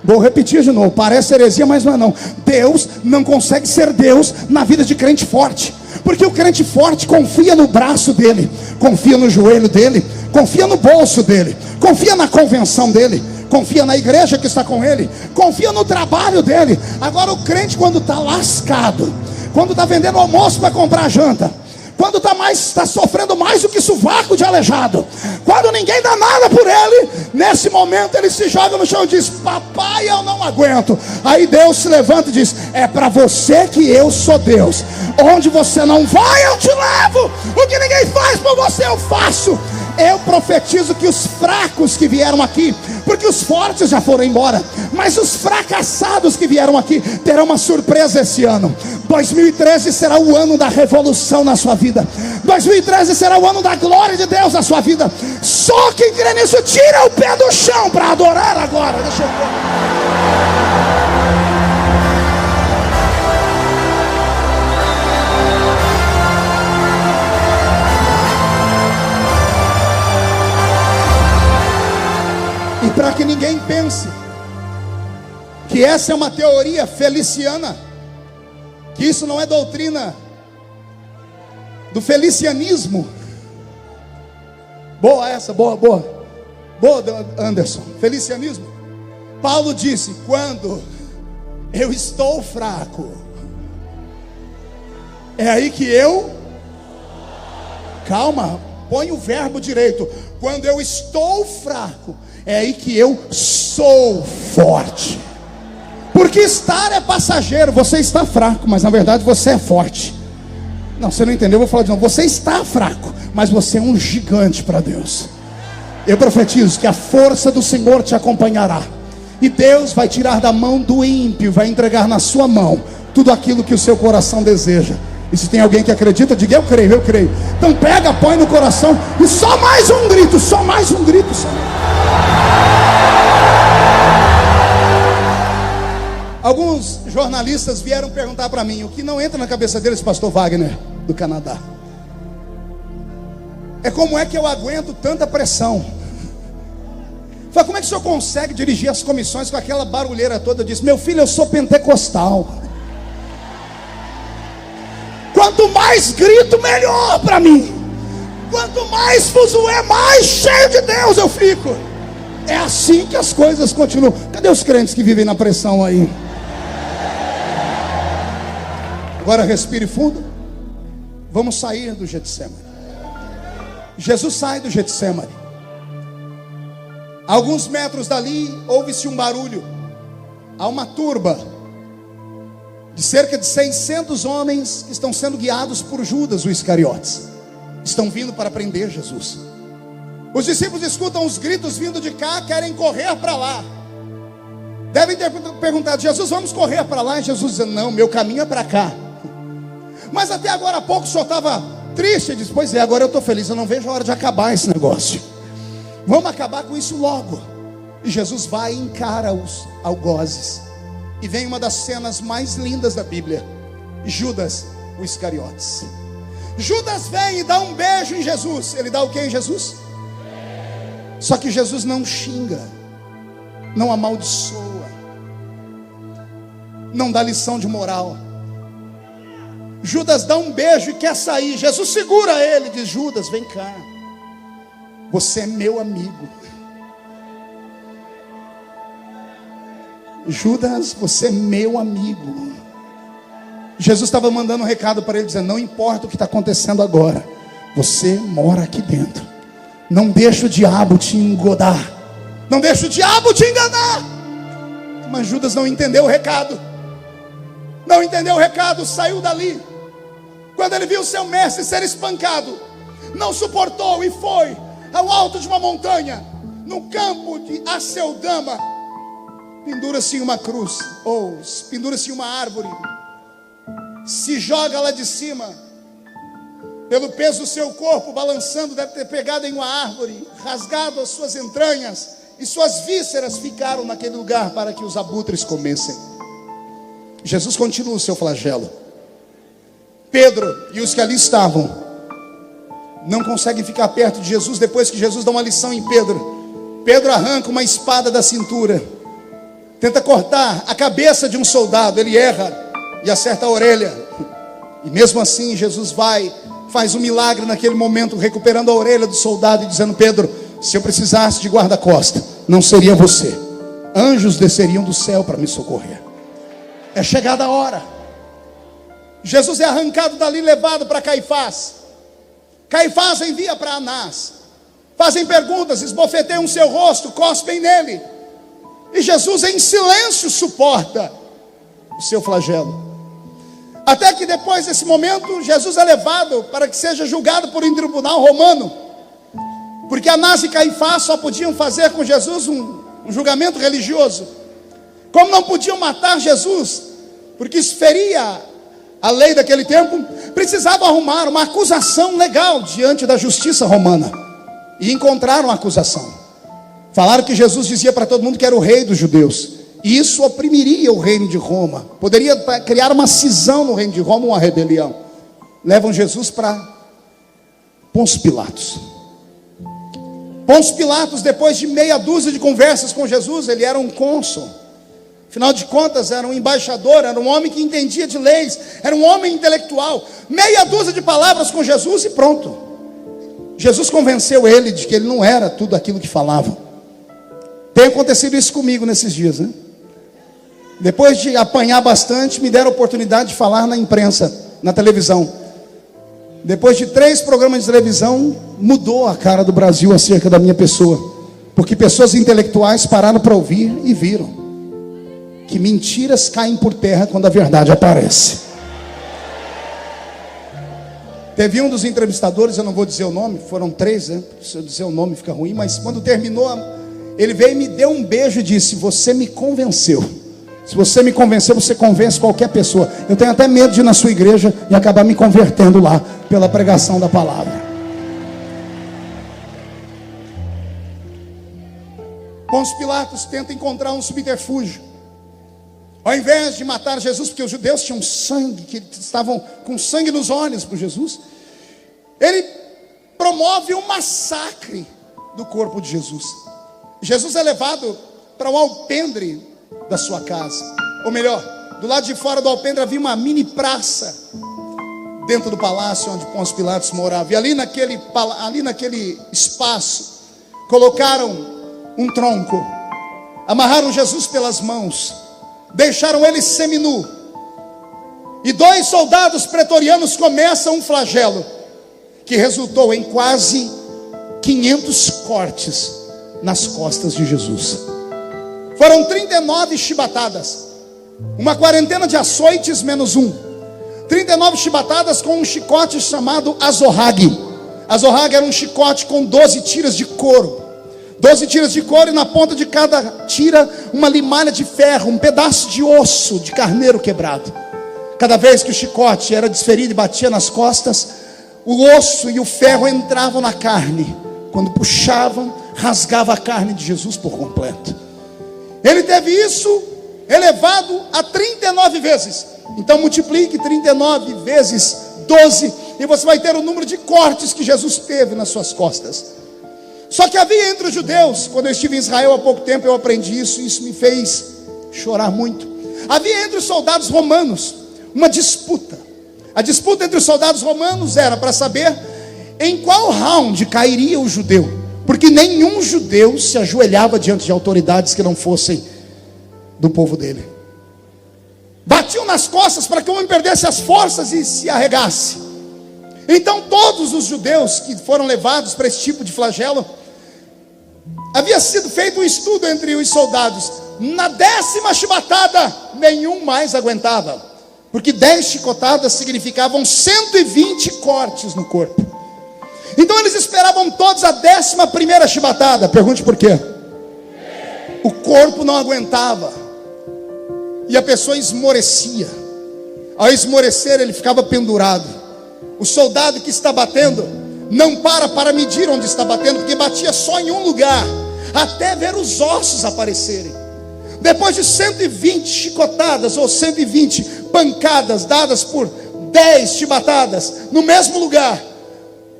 Vou repetir de novo, parece heresia, mas não é não. Deus não consegue ser Deus na vida de crente forte. Porque o crente forte confia no braço dele, confia no joelho dele, confia no bolso dele, confia na convenção dele, confia na igreja que está com ele, confia no trabalho dele. Agora o crente, quando está lascado, quando está vendendo almoço para comprar janta, quando está sofrendo mais do que sovaco de aleijado, quando ninguém dá nada por ele, nesse momento ele se joga no chão e diz: papai, eu não aguento. Aí Deus se levanta e diz: é para você que eu sou Deus. Onde você não vai, eu te levo. O que ninguém faz por você, eu faço. Eu profetizo que os fracos que vieram aqui, porque os fortes já foram embora, mas os fracassados que vieram aqui terão uma surpresa esse ano. 2013 será o ano da revolução na sua vida. 2013 será o ano da glória de Deus na sua vida. Só quem crê nisso, tira o pé do chão para adorar agora. Deixa eu ver. E para que ninguém pense que essa é uma teoria feliciana, que isso não é doutrina do felicianismo. Boa essa, boa Anderson. Felicianismo. Paulo disse: quando eu estou fraco, é aí que eu... Calma, põe o verbo direito. Quando eu estou fraco, é aí que eu sou forte. Porque estar é passageiro. Você está fraco, mas na verdade você é forte. Não, você não entendeu, eu vou falar de novo. Você está fraco, mas você é um gigante para Deus. Eu profetizo que a força do Senhor te acompanhará, e Deus vai tirar da mão do ímpio, vai entregar na sua mão tudo aquilo que o seu coração deseja. E se tem alguém que acredita, diga: eu creio, eu creio. Então pega, põe no coração, e só mais um grito, só mais um grito, Senhor. Alguns jornalistas vieram perguntar para mim, o que não entra na cabeça deles, pastor Wagner, do Canadá, é como é que eu aguento tanta pressão. Falei: como é que o senhor consegue dirigir as comissões com aquela barulheira toda? Eu disse: meu filho, eu sou pentecostal. Quanto mais grito, melhor para mim. Quanto mais fuzuê, mais cheio de Deus eu fico. É assim que as coisas continuam. Cadê os crentes que vivem na pressão aí? Agora respire fundo. Vamos sair do Getsemane. Jesus sai do Getsemane. A alguns metros dali, ouve-se um barulho. Há uma turba de cerca de 600 homens que estão sendo guiados por Judas, o Iscariotes. Estão vindo para prender Jesus. Os discípulos escutam os gritos vindo de cá, querem correr para lá. Devem ter perguntado: Jesus, vamos correr para lá? E Jesus diz: não, meu caminho é para cá. Mas até agora há pouco o senhor estava triste. Ele diz: pois é, agora eu estou feliz, eu não vejo a hora de acabar esse negócio. Vamos acabar com isso logo. E Jesus vai e encara os algozes. E vem uma das cenas mais lindas da Bíblia: Judas, o Iscariotes. Judas vem e dá um beijo em Jesus. Ele dá o que em Jesus? Só que Jesus não xinga, não amaldiçoa, não dá lição de moral. Judas dá um beijo e quer sair. Jesus segura ele e diz: Judas, vem cá, você é meu amigo. Judas, você é meu amigo. Jesus estava mandando um recado para ele, dizendo: não importa o que está acontecendo agora, você mora aqui dentro. Não deixa o diabo te engodar, não deixa o diabo te enganar. Mas Judas não entendeu o recado, não entendeu o recado, saiu dali. Quando ele viu seu mestre ser espancado, não suportou e foi ao alto de uma montanha, no campo de Aceldama. Pendura-se em uma cruz, ou pendura-se em uma árvore, se joga lá de cima, pelo peso do seu corpo balançando, deve ter pegado em uma árvore, rasgado as suas entranhas, e suas vísceras ficaram naquele lugar para que os abutres comessem. Jesus continua o seu flagelo. Pedro e os que ali estavam não conseguem ficar perto de Jesus. Depois que Jesus dá uma lição em Pedro, Pedro arranca uma espada da cintura, tenta cortar a cabeça de um soldado. Ele erra e acerta a orelha. E mesmo assim Jesus faz um milagre naquele momento, recuperando a orelha do soldado e dizendo: Pedro, se eu precisasse de guarda-costa, não seria você. Anjos desceriam do céu para me socorrer. É chegada a hora. Jesus é arrancado dali, levado para Caifás. Caifás envia para Anás. Fazem perguntas, esbofeteiam seu rosto, cospem nele. E Jesus em silêncio suporta o seu flagelo. Até que depois desse momento, Jesus é levado para que seja julgado por um tribunal romano. Porque Anás e Caifás só podiam fazer com Jesus um julgamento religioso. Como não podiam matar Jesus, porque isso feria a lei daquele tempo, precisavam arrumar uma acusação legal diante da justiça romana. E encontraram a acusação. Falaram que Jesus dizia para todo mundo que era o rei dos judeus. E isso oprimiria o reino de Roma. Poderia criar uma cisão no reino de Roma, uma rebelião. Levam Jesus para Pôncio Pilatos. Pôncio Pilatos, depois de meia dúzia de conversas com Jesus, ele era um cônsul. Afinal de contas, era um embaixador, era um homem que entendia de leis, era um homem intelectual. Meia dúzia de palavras com Jesus e pronto. Jesus convenceu ele de que ele não era tudo aquilo que falava. Tem acontecido isso comigo nesses dias, né? Depois de apanhar bastante, me deram a oportunidade de falar na imprensa, na televisão. Depois de 3 programas de televisão, mudou a cara do Brasil acerca da minha pessoa. Porque pessoas intelectuais pararam para ouvir e viram que mentiras caem por terra quando a verdade aparece. Teve um dos entrevistadores, eu não vou dizer o nome, foram 3, né? Se eu dizer o nome fica ruim, mas quando terminou, ele veio e me deu um beijo e disse: você me convenceu. Se você me convenceu, você convence qualquer pessoa. Eu tenho até medo de ir na sua igreja e acabar me convertendo lá, pela pregação da palavra. Pôncio Pilatos tenta encontrar um subterfúgio. Ao invés de matar Jesus, porque os judeus tinham sangue, que estavam com sangue nos olhos por Jesus, ele promove um massacre do corpo de Jesus. Jesus é levado para o alpendre da sua casa. Ou melhor, do lado de fora do alpendre havia uma mini praça dentro do palácio onde Pôncio Pilatos morava. E ali naquele espaço colocaram um tronco, amarraram Jesus pelas mãos, deixaram ele seminu. E 2 soldados pretorianos começam um flagelo que resultou em quase 500 cortes nas costas de Jesus. Foram 39 chibatadas, uma quarentena de açoites menos 1. 39 chibatadas com um chicote chamado azorrague. Azorrague era um chicote com 12 tiras de couro. 12 tiras de couro, e na ponta de cada tira uma limalha de ferro, um pedaço de osso de carneiro quebrado. Cada vez que o chicote era desferido e batia nas costas, o osso e o ferro entravam na carne. Quando puxavam, rasgava a carne de Jesus por completo. Ele teve isso elevado a 39 vezes. Então multiplique 39 vezes 12, e você vai ter o número de cortes que Jesus teve nas suas costas. Só que havia entre os judeus, quando eu estive em Israel há pouco tempo, eu aprendi isso, e isso me fez chorar muito. Havia entre os soldados romanos uma disputa. A disputa entre os soldados romanos era para saber em qual round cairia o judeu, porque nenhum judeu se ajoelhava diante de autoridades que não fossem do povo dele. Batiam nas costas para que o homem perdesse as forças e se arregasse. Então todos os judeus que foram levados para esse tipo de flagelo, havia sido feito um estudo entre os soldados. Na 10ª chibatada, nenhum mais aguentava, porque 10 chicotadas significavam 120 cortes no corpo. Então eles esperavam todos a 11ª chibatada. Pergunte por quê? O corpo não aguentava, e a pessoa esmorecia. Ao esmorecer, ele ficava pendurado. O soldado que está batendo não para medir onde está batendo, porque batia só em um lugar, até ver os ossos aparecerem. Depois de 120 chicotadas ou 120 pancadas dadas por 10 chibatadas no mesmo lugar,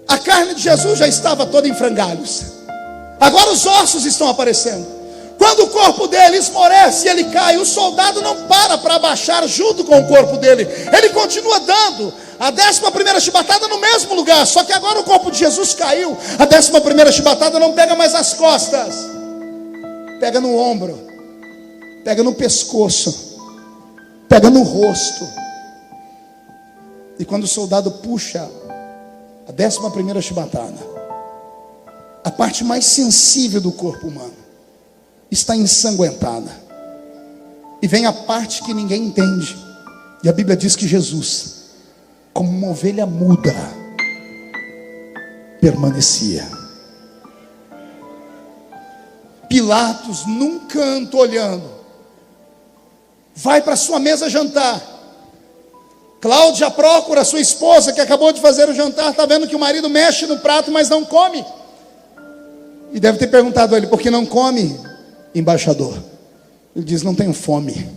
a carne de Jesus já estava toda em frangalhos. Agora os ossos estão aparecendo. Quando o corpo dele esmorece e ele cai, o soldado não para abaixar junto com o corpo dele. Ele continua dando a 11ª chibatada no mesmo lugar. Só que agora o corpo de Jesus caiu. A 11ª chibatada não pega mais as costas, pega no ombro, pega no pescoço, pega no rosto. E quando o soldado puxa a 11ª chibatada, a parte mais sensível do corpo humano está ensanguentada, e vem a parte que ninguém entende. E a Bíblia diz que Jesus, como uma ovelha muda, permanecia. Pilatos, num canto olhando, vai para sua mesa jantar. Cláudia procura sua esposa, que acabou de fazer o jantar, está vendo que o marido mexe no prato, mas não come. E deve ter perguntado a ele: por que não come, embaixador? Ele diz: não tenho fome.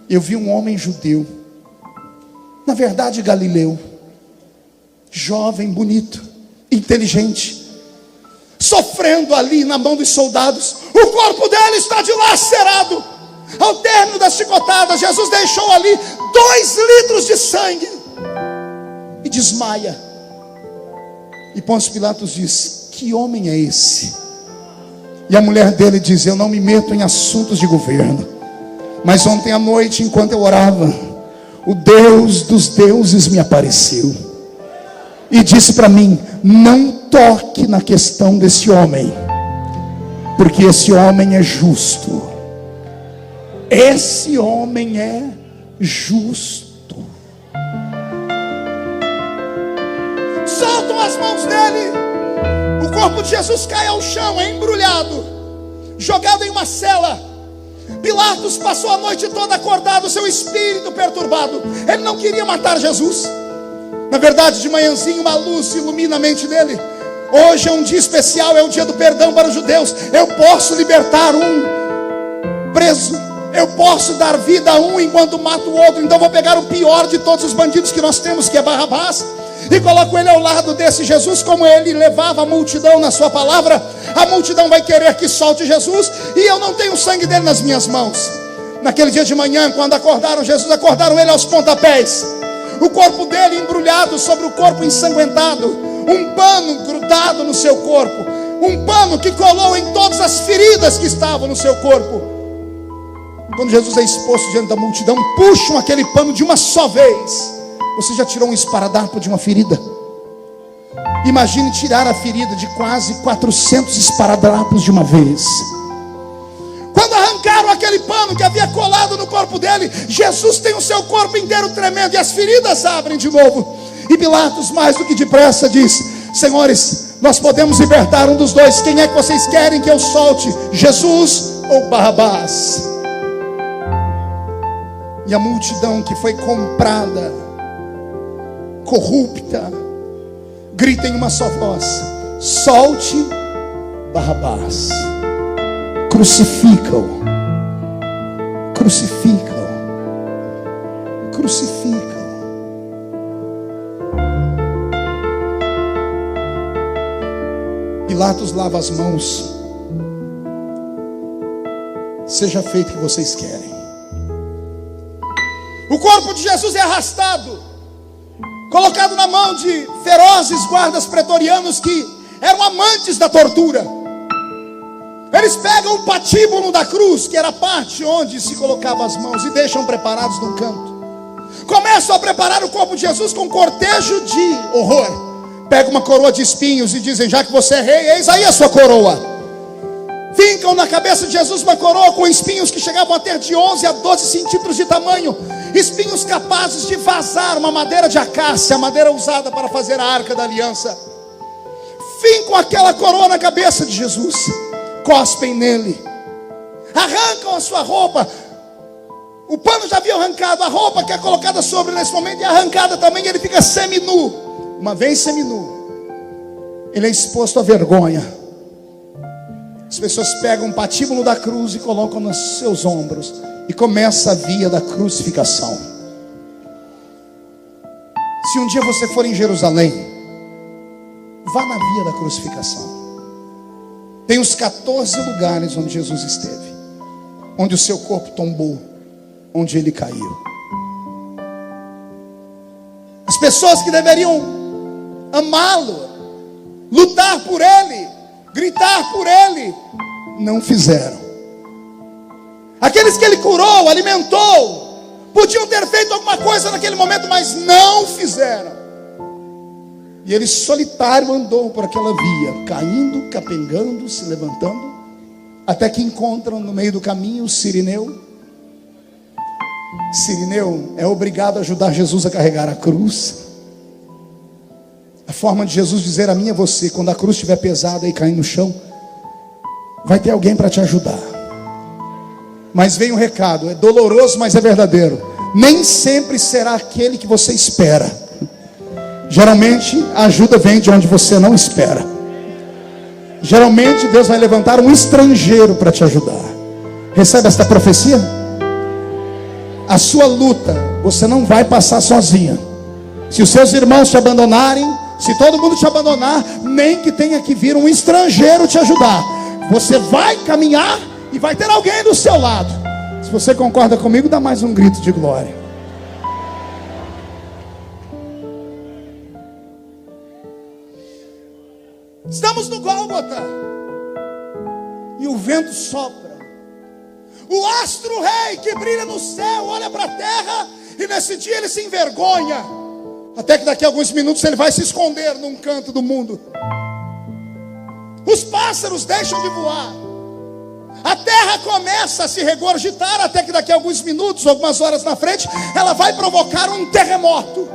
Eu vi um homem judeu, na verdade galileu, jovem, bonito, inteligente, sofrendo ali na mão dos soldados. O corpo dele está dilacerado. Ao término das chicotadas, Jesus deixou ali 2 litros de sangue e desmaia. E Pôncio Pilatos diz: que homem é esse? E a mulher dele diz: eu não me meto em assuntos de governo, mas ontem à noite, enquanto eu orava, o Deus dos deuses me apareceu e disse para mim: não toque na questão desse homem, porque esse homem é justo. Esse homem é justo. Soltam as mãos dele. O corpo de Jesus cai ao chão, é embrulhado, jogado em uma cela. Pilatos passou a noite toda acordado, seu espírito perturbado. Ele não queria matar Jesus. Na verdade, de manhãzinho uma luz ilumina a mente dele. Hoje é um dia especial, é o dia do perdão para os judeus. Eu posso libertar um preso, eu posso dar vida a um enquanto mato o outro. Então vou pegar o pior de todos os bandidos que nós temos, que é Barrabás, e coloco ele ao lado desse Jesus. Como ele levava a multidão na sua palavra, a multidão vai querer que solte Jesus, e eu não tenho o sangue dele nas minhas mãos. Naquele dia de manhã, quando acordaram Jesus, acordaram ele aos pontapés. O corpo dele embrulhado sobre o corpo ensanguentado, um pano grudado no seu corpo, um pano que colou em todas as feridas que estavam no seu corpo. Quando Jesus é exposto diante da multidão, puxam aquele pano de uma só vez. Você já tirou um esparadrapo de uma ferida? Imagine tirar a ferida de quase 400 esparadrapos de uma vez. Quando arrancaram aquele pano que havia colado no corpo dele, Jesus tem o seu corpo inteiro tremendo, e as feridas abrem de novo. E Pilatos, mais do que depressa, diz: senhores, nós podemos libertar um dos dois. Quem é que vocês querem que eu solte? Jesus ou Barrabás? E a multidão que foi comprada, corrupta, grita em uma só voz: solte Barrabás. Crucificam, crucificam, crucificam. Pilatos lava as mãos. Seja feito o que vocês querem. O corpo de Jesus é arrastado, colocado na mão de ferozes guardas pretorianos que eram amantes da tortura. Eles pegam o patíbulo da cruz, que era a parte onde se colocavam as mãos, e deixam preparados num canto. Começam a preparar o corpo de Jesus com um cortejo de horror. Pegam uma coroa de espinhos e dizem: já que você é rei, eis aí a sua coroa. Fincam na cabeça de Jesus uma coroa com espinhos que chegavam a ter de 11 a 12 centímetros de tamanho. Espinhos capazes de vazar uma madeira de acácia, a madeira usada para fazer a arca da aliança. Fincam aquela coroa na cabeça de Jesus, cospem nele, arrancam a sua roupa. O pano já havia arrancado, a roupa que é colocada sobre nesse momento é arrancada também, e ele fica seminu. Uma vez seminu, ele é exposto à vergonha. As pessoas pegam um patíbulo da cruz e colocam nos seus ombros, e começa a via da crucificação. Se um dia você for em Jerusalém, vá na via da crucificação. Tem os 14 lugares onde Jesus esteve, onde o seu corpo tombou, onde ele caiu. As pessoas que deveriam amá-lo, lutar por ele, gritar por ele, não fizeram. Aqueles que ele curou, alimentou, podiam ter feito alguma coisa naquele momento, mas não fizeram. E ele solitário andou por aquela via, caindo, capengando, se levantando, até que encontram no meio do caminho o Cirineu. Cirineu é obrigado a ajudar Jesus a carregar a cruz. A forma de Jesus dizer a mim e a você, quando a cruz estiver pesada e cair no chão, vai ter alguém para te ajudar. Mas vem um recado, é doloroso, mas é verdadeiro. Nem sempre será aquele que você espera. Geralmente a ajuda vem de onde você não espera. Geralmente Deus vai levantar um estrangeiro para te ajudar. Recebe esta profecia? A sua luta você não vai passar sozinha. Se os seus irmãos te abandonarem, se todo mundo te abandonar, nem que tenha que vir um estrangeiro te ajudar, você vai caminhar e vai ter alguém do seu lado. Se você concorda comigo, dá mais um grito de glória. Estamos no Gólgota, e o vento sopra. O astro-rei que brilha no céu olha para a terra, e nesse dia ele se envergonha. Até que daqui a alguns minutos ele vai se esconder num canto do mundo. Os pássaros deixam de voar. A terra começa a se regurgitar, até que daqui a alguns minutos, algumas horas na frente, ela vai provocar um terremoto.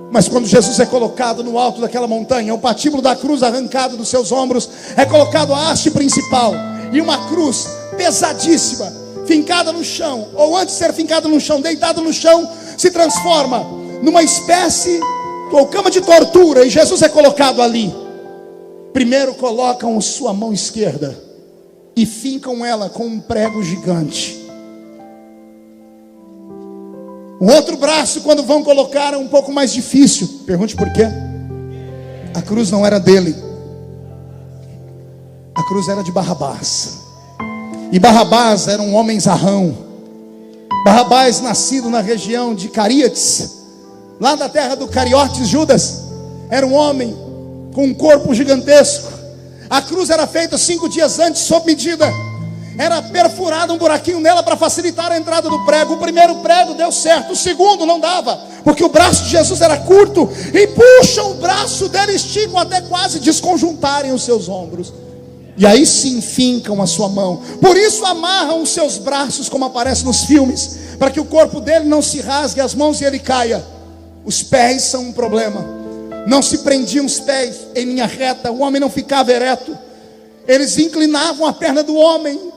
Mas quando Jesus é colocado no alto daquela montanha, o patíbulo da cruz arrancado dos seus ombros, é colocado a haste principal, e uma cruz pesadíssima, fincada no chão, ou antes de ser fincada no chão, deitada no chão, se transforma numa espécie ou cama de tortura, e Jesus é colocado ali. Primeiro colocam sua mão esquerda e fincam ela com um prego gigante. O outro braço, quando vão colocar, é um pouco mais difícil. Pergunte por quê? A cruz não era dele, a cruz era de Barrabás. E Barrabás era um homem zarrão. Barrabás, nascido na região de Caríates, lá da terra do Cariotes Judas, era um homem com um corpo gigantesco. A cruz era feita 5 dias antes, sob medida. Era perfurado um buraquinho nela para facilitar a entrada do prego. O primeiro prego deu certo, o segundo não dava, porque o braço de Jesus era curto, e puxam o braço dele, esticam até quase desconjuntarem os seus ombros. E aí sim fincam a sua mão. Por isso amarram os seus braços, como aparece nos filmes, para que o corpo dele não se rasgue as mãos e ele caia. Os pés são um problema. Não se prendiam os pés em linha reta, o homem não ficava ereto. Eles inclinavam a perna do homem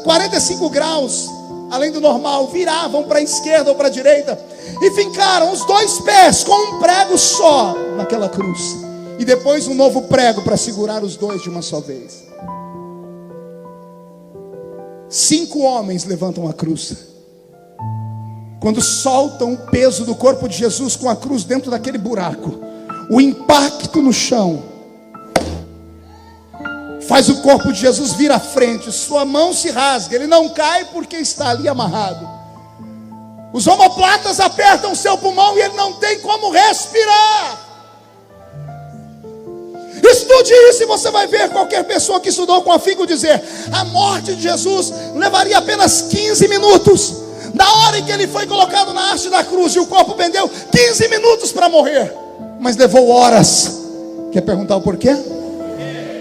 45 graus, além do normal, viravam para a esquerda ou para a direita, e fincaram os 2 pés com um prego só naquela cruz, e depois um novo prego para segurar os 2 de uma só vez. 5 homens levantam a cruz. Quando soltam o peso do corpo de Jesus com a cruz dentro daquele buraco, o impacto no chão faz o corpo de Jesus vir à frente, sua mão se rasga, ele não cai porque está ali amarrado. Os omoplatas apertam seu pulmão e ele não tem como respirar. Estude isso e você vai ver qualquer pessoa que estudou com afinco dizer: a morte de Jesus levaria apenas 15 minutos. Da hora em que ele foi colocado na haste da cruz e o corpo pendeu, 15 minutos para morrer, mas levou horas. Quer perguntar o porquê?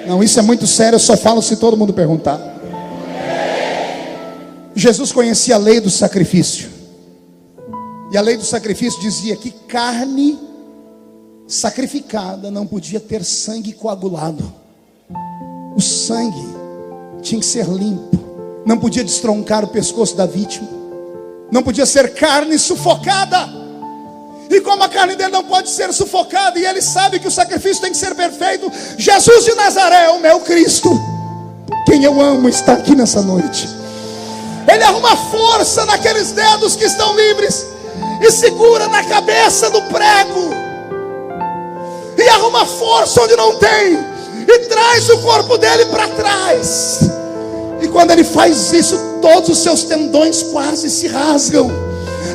Não, isso é muito sério, eu só falo se todo mundo perguntar. Jesus conhecia a lei do sacrifício. E a lei do sacrifício dizia que carne sacrificada não podia ter sangue coagulado. O sangue tinha que ser limpo. Não podia destroncar o pescoço da vítima. Não podia ser carne sufocada. E como a carne dele não pode ser sufocada, e ele sabe que o sacrifício tem que ser perfeito, Jesus de Nazaré, o meu Cristo, quem eu amo, está aqui nessa noite. Ele arruma força naqueles dedos que estão livres e segura na cabeça do prego, e arruma força onde não tem, e traz o corpo dele para trás. E quando ele faz isso, todos os seus tendões quase se rasgam.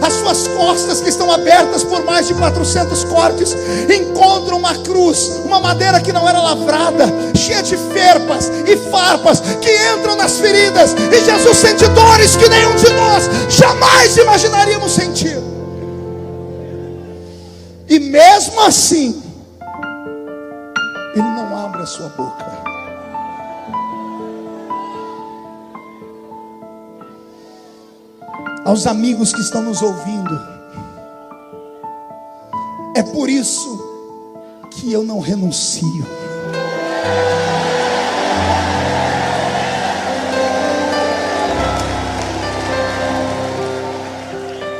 As suas costas, que estão abertas por mais de 400 cortes, encontram uma cruz, uma madeira que não era lavrada, cheia de ferpas e farpas que entram nas feridas. E Jesus sente dores que nenhum de nós jamais imaginaríamos sentir. E mesmo assim, ele não abre a sua boca. Aos amigos que estão nos ouvindo, é por isso que eu não renuncio.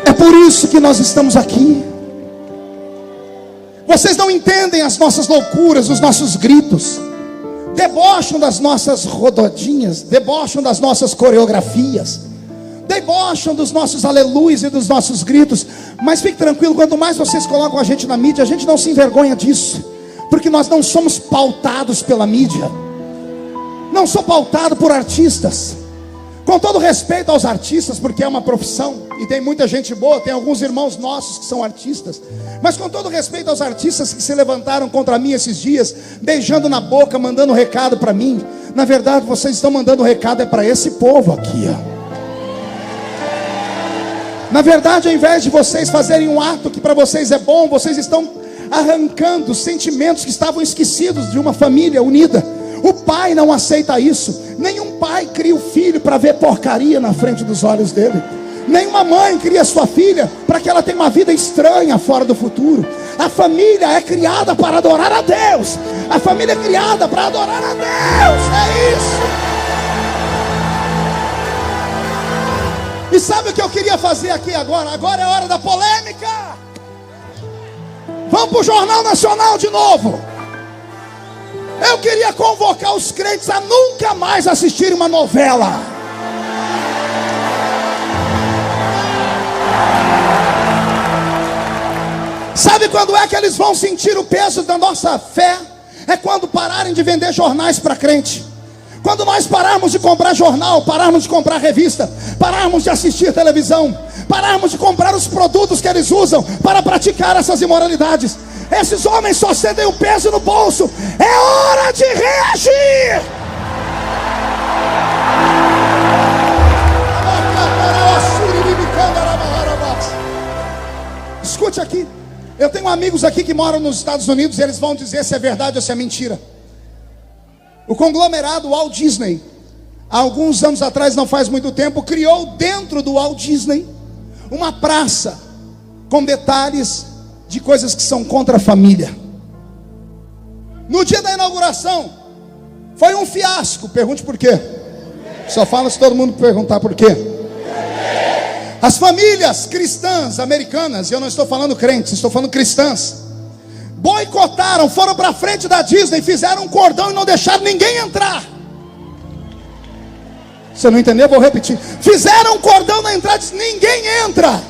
É por isso que nós estamos aqui. Vocês não entendem as nossas loucuras, os nossos gritos, debocham das nossas rododinhas, debocham das nossas coreografias, debocham dos nossos aleluias e dos nossos gritos. Mas fique tranquilo, quanto mais vocês colocam a gente na mídia, a gente não se envergonha disso, porque nós não somos pautados pela mídia. Não sou pautado por artistas. Com todo respeito aos artistas, porque é uma profissão, e tem muita gente boa, tem alguns irmãos nossos que são artistas. Mas com todo respeito aos artistas que se levantaram contra mim esses dias, beijando na boca, mandando recado para mim, na verdade vocês estão mandando recado é para esse povo aqui, ó. Na verdade, ao invés de vocês fazerem um ato que para vocês é bom, vocês estão arrancando sentimentos que estavam esquecidos de uma família unida. O pai não aceita isso. Nenhum pai cria o filho para ver porcaria na frente dos olhos dele. Nenhuma mãe cria sua filha para que ela tenha uma vida estranha fora do futuro. A família é criada para adorar a Deus. A família é criada para adorar a Deus. É isso. E sabe o que eu queria fazer aqui agora? Agora é hora da polêmica. Vamos para o Jornal Nacional de novo. Eu queria convocar os crentes a nunca mais assistirem uma novela. Sabe quando é que eles vão sentir o peso da nossa fé? É quando pararem de vender jornais para crente. Quando nós pararmos de comprar jornal, pararmos de comprar revista, pararmos de assistir televisão, pararmos de comprar os produtos que eles usam para praticar essas imoralidades. Esses homens só sentem o peso no bolso. É hora de reagir. Escute aqui. Eu tenho amigos aqui que moram nos Estados Unidos e eles vão dizer se é verdade ou se é mentira. O conglomerado Walt Disney, há alguns anos atrás, não faz muito tempo, criou dentro do Walt Disney uma praça com detalhes de coisas que são contra a família. No dia da inauguração foi um fiasco. Pergunte por quê. Só fala se todo mundo perguntar por quê. As famílias cristãs americanas, eu não estou falando crentes, estou falando cristãs, boicotaram, foram para frente da Disney, fizeram um cordão e não deixaram ninguém entrar. Você não entendeu? Vou repetir. Fizeram um cordão na entrada, ninguém entra.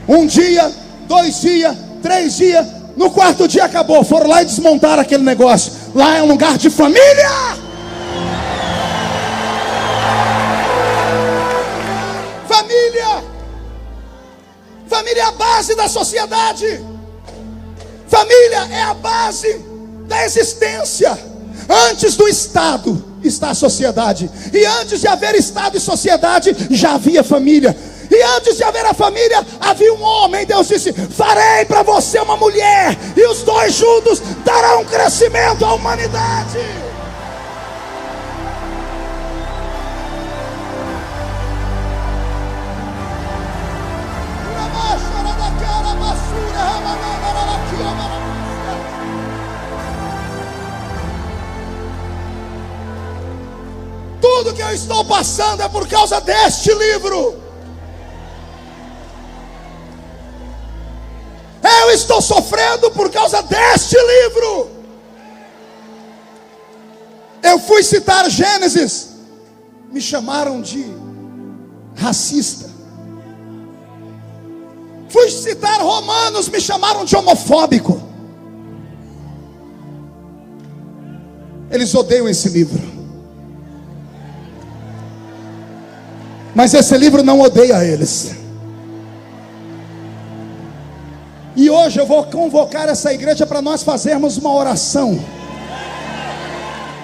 Um dia, 2 dias, 3 dias, no 4º dia acabou. Foram lá e desmontaram aquele negócio. Lá é um lugar de família. família. Família é a base da sociedade. Família é a base da existência. Antes do Estado está a sociedade. E antes de haver Estado e sociedade, já havia família. E antes de haver a família, havia um homem. Deus disse: farei para você uma mulher, e os dois juntos darão crescimento à humanidade. Tudo que eu estou passando é por causa deste livro. Eu estou sofrendo por causa deste livro. Eu fui citar Gênesis, me chamaram de racista. Fui citar Romanos, me chamaram de homofóbico. Eles odeiam esse livro, mas esse livro não odeia eles. E hoje eu vou convocar essa igreja para nós fazermos uma oração,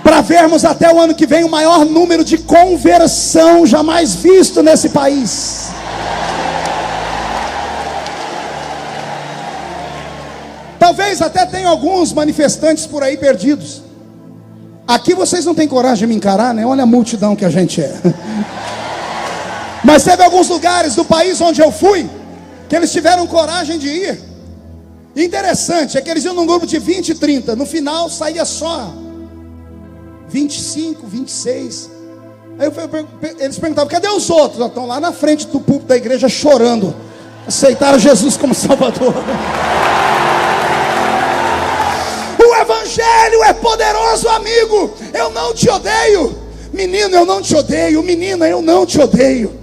para vermos até o ano que vem o maior número de conversão jamais visto nesse país. Talvez até tenha alguns manifestantes por aí perdidos. Aqui vocês não têm coragem de me encarar, né? Olha a multidão que a gente é. Mas teve alguns lugares do país onde eu fui, que eles tiveram coragem de ir. Interessante é que eles iam num grupo de 20 e 30. No final saía só 25, 26. Aí eles perguntavam: cadê os outros? Estão lá na frente do púlpito da igreja chorando. Aceitaram Jesus como Salvador. O evangelho é poderoso, amigo. Eu não te odeio. Menino, eu não te odeio. Menina, eu não te odeio.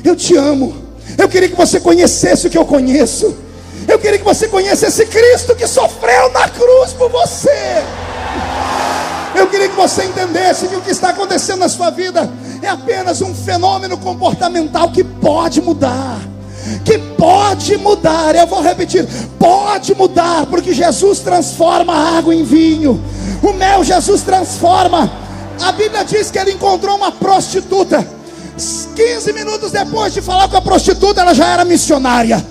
Eu te amo. Eu queria que você conhecesse o que eu conheço. Eu queria que você conhecesse esse Cristo que sofreu na cruz por você. Eu queria que você entendesse que o que está acontecendo na sua vida é apenas um fenômeno comportamental que pode mudar. Que pode mudar. Eu vou repetir: pode mudar, porque Jesus transforma a água em vinho. O mel Jesus transforma. A Bíblia diz que ele encontrou uma prostituta. 15 minutos depois de falar com a prostituta, ela já era missionária.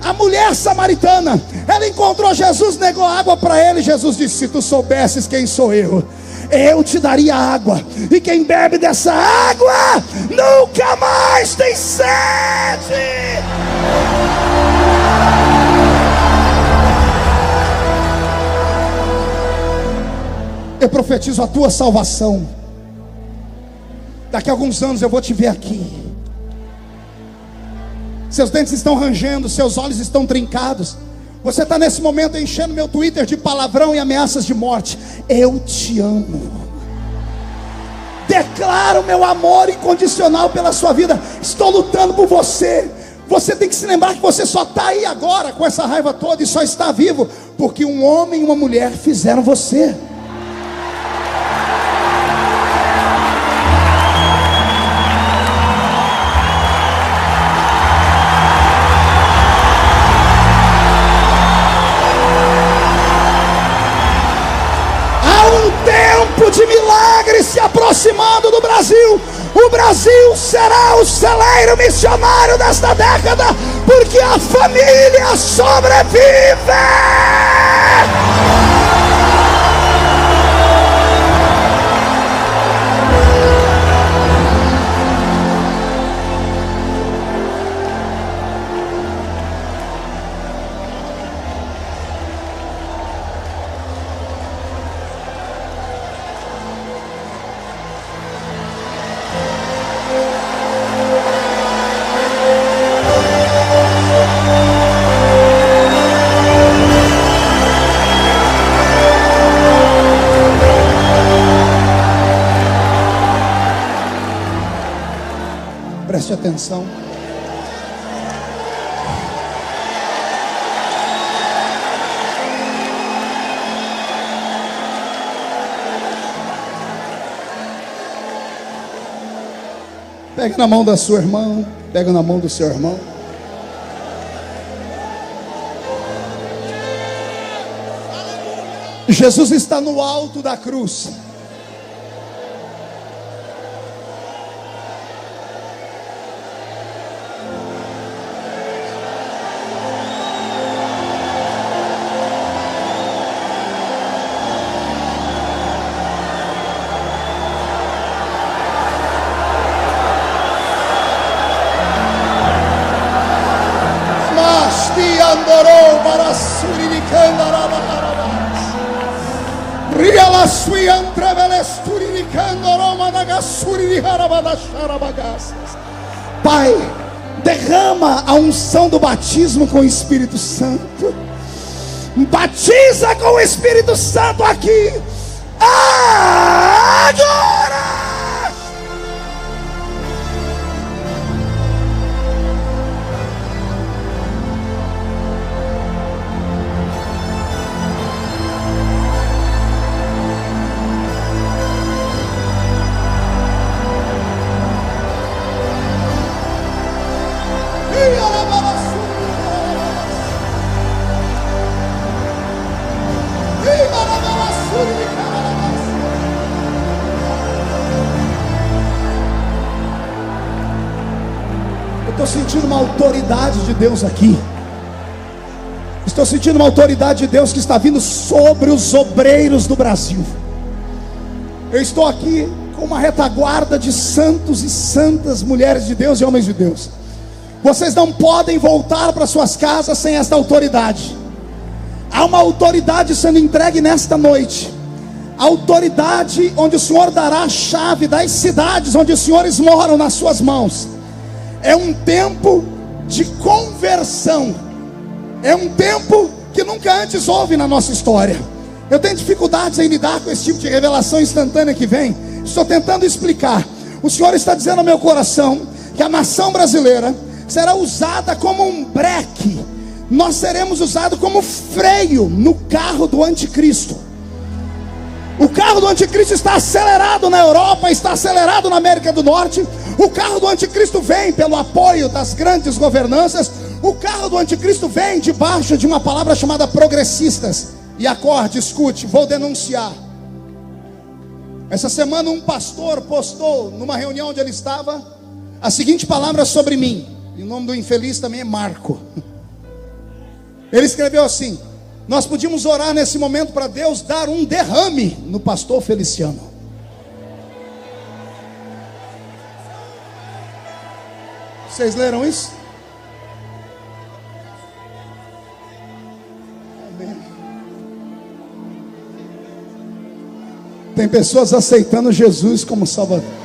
A mulher samaritana, ela encontrou Jesus, negou água para ele. Jesus disse: se tu soubesses quem sou eu te daria água, e quem bebe dessa água nunca mais tem sede. Eu profetizo a tua salvação. Daqui a alguns anos eu vou te ver aqui. Seus dentes estão rangendo, seus olhos estão trincados. Você está nesse momento enchendo meu Twitter de palavrão e ameaças de morte. Eu te amo. Declaro meu amor incondicional pela sua vida. Estou lutando por você. Você tem que se lembrar que você só está aí agora com essa raiva toda e só está vivo porque um homem e uma mulher fizeram você. De milagres se aproximando do Brasil. O Brasil será o celeiro missionário desta década, porque a família sobrevive. Preste atenção. Pegue na mão da sua irmã. Pega na mão do seu irmão. Jesus está no alto da cruz. Pai, derrama a unção do batismo com o Espírito Santo. Batiza com o Espírito Santo aqui. Agora! Estou sentindo uma autoridade de Deus aqui. Estou sentindo uma autoridade de Deus que está vindo sobre os obreiros do Brasil. Eu estou aqui com uma retaguarda de santos e santas, mulheres de Deus e homens de Deus. Vocês não podem voltar para suas casas sem esta autoridade. Há uma autoridade sendo entregue nesta noite. A autoridade onde o Senhor dará a chave das cidades onde os senhores moram nas suas mãos. É um tempo de conversão. É um tempo que nunca antes houve na nossa história. Eu tenho dificuldades em lidar com esse tipo de revelação instantânea que vem. Estou tentando explicar. O Senhor está dizendo ao meu coração que a nação brasileira será usada como um breque. Nós seremos usados como freio no carro do anticristo. O carro do anticristo está acelerado na Europa, está acelerado na América do Norte. O carro do anticristo vem pelo apoio das grandes governanças. O carro do anticristo vem debaixo de uma palavra chamada progressistas. E acorde, escute, vou denunciar. Essa semana um pastor postou numa reunião onde ele estava a seguinte palavra sobre mim. E o nome do infeliz também é Marco. Ele escreveu assim: nós podíamos orar nesse momento para Deus dar um derrame no pastor Feliciano. Vocês leram isso? Amém. Tem pessoas aceitando Jesus como Salvador.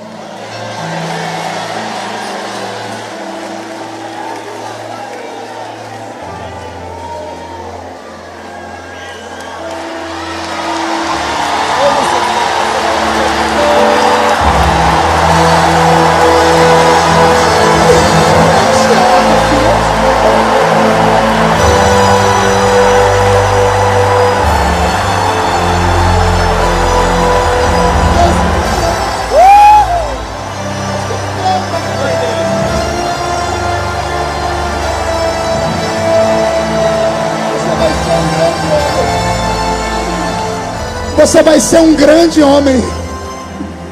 Você vai ser um grande homem.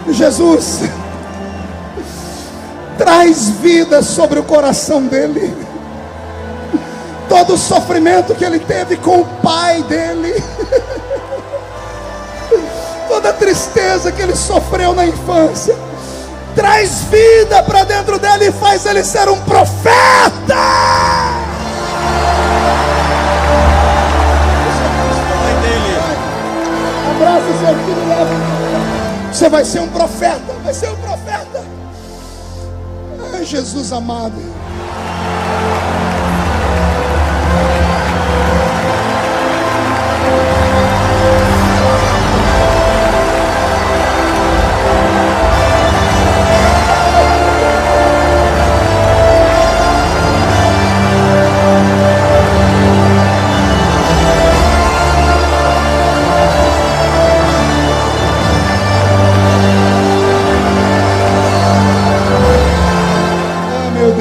Jesus traz vida sobre o coração dele. Todo o sofrimento que ele teve com o pai dele, toda a tristeza que ele sofreu na infância, traz vida para dentro dele e faz ele ser um profeta. Abraça seu filho, leva. Você vai ser um profeta, vai ser um profeta. Ai, Jesus amado.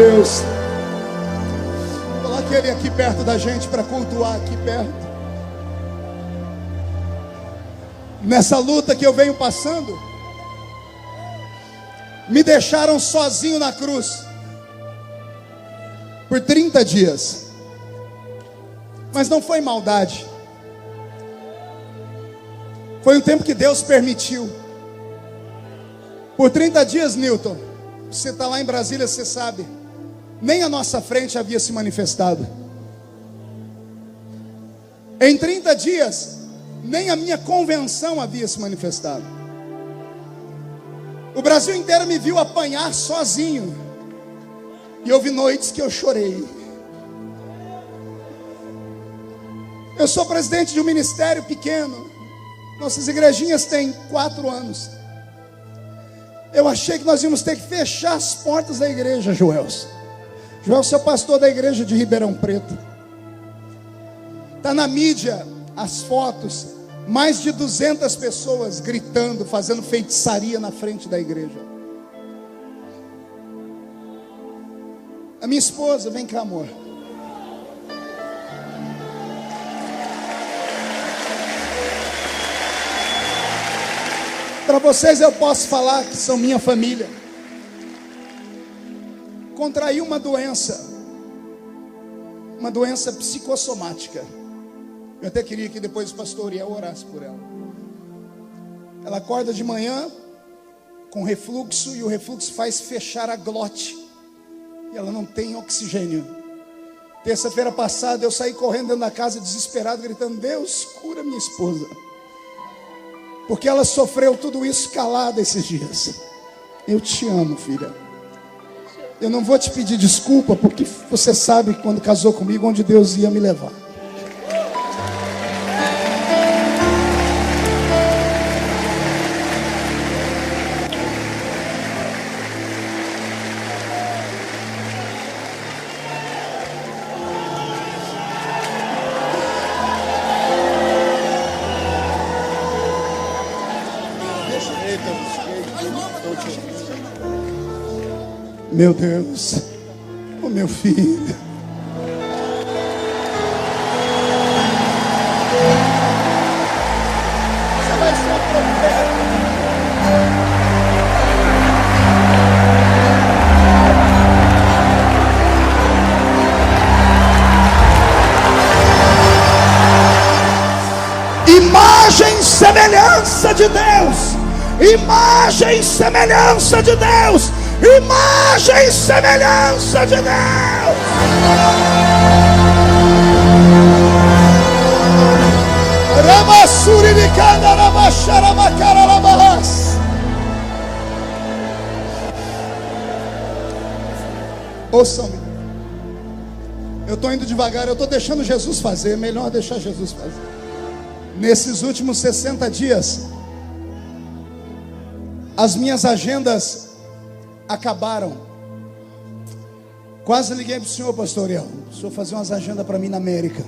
Deus. Coloque ele aqui perto da gente para cultuar aqui perto. Nessa luta que eu venho passando, me deixaram sozinho na cruz por 30 dias. Mas não foi maldade. Foi um tempo que Deus permitiu. Por 30 dias, Newton, você está lá em Brasília, você sabe, nem a nossa frente havia se manifestado. Em 30 dias, nem a minha convenção havia se manifestado. O Brasil inteiro me viu apanhar sozinho. E houve noites que eu chorei. Eu sou presidente de um ministério pequeno. Nossas igrejinhas têm 4 anos. Eu achei que nós íamos ter que fechar as portas da igreja, Joelson. Joelson é o pastor da igreja de Ribeirão Preto. Está na mídia as fotos. Mais de 200 pessoas gritando, fazendo feitiçaria na frente da igreja. A minha esposa, vem cá, amor. Para vocês eu posso falar que são minha família. Contraí uma doença psicossomática. Eu até queria que depois o pastor Uriel orasse por ela. Ela acorda de manhã com refluxo, e o refluxo faz fechar a glote, e ela não tem oxigênio. Terça-feira passada eu saí correndo dentro da casa desesperado, gritando: Deus, cura minha esposa, porque ela sofreu tudo isso calada esses dias. Eu te amo, filha. Eu não vou te pedir desculpa, porque você sabe quando casou comigo onde Deus ia me levar. Meu Deus, o meu filho. Você vai ser profeta. Imagem e semelhança de Deus. Imagem e semelhança de Deus. Imagem e semelhança de Deus. Ouçam-me. Eu estou indo devagar, eu estou deixando Jesus fazer. É melhor deixar Jesus fazer. Nesses últimos 60 dias, as minhas agendas acabaram. Quase liguei para o senhor, pastor Uriel. O senhor fazer umas agendas para mim na América.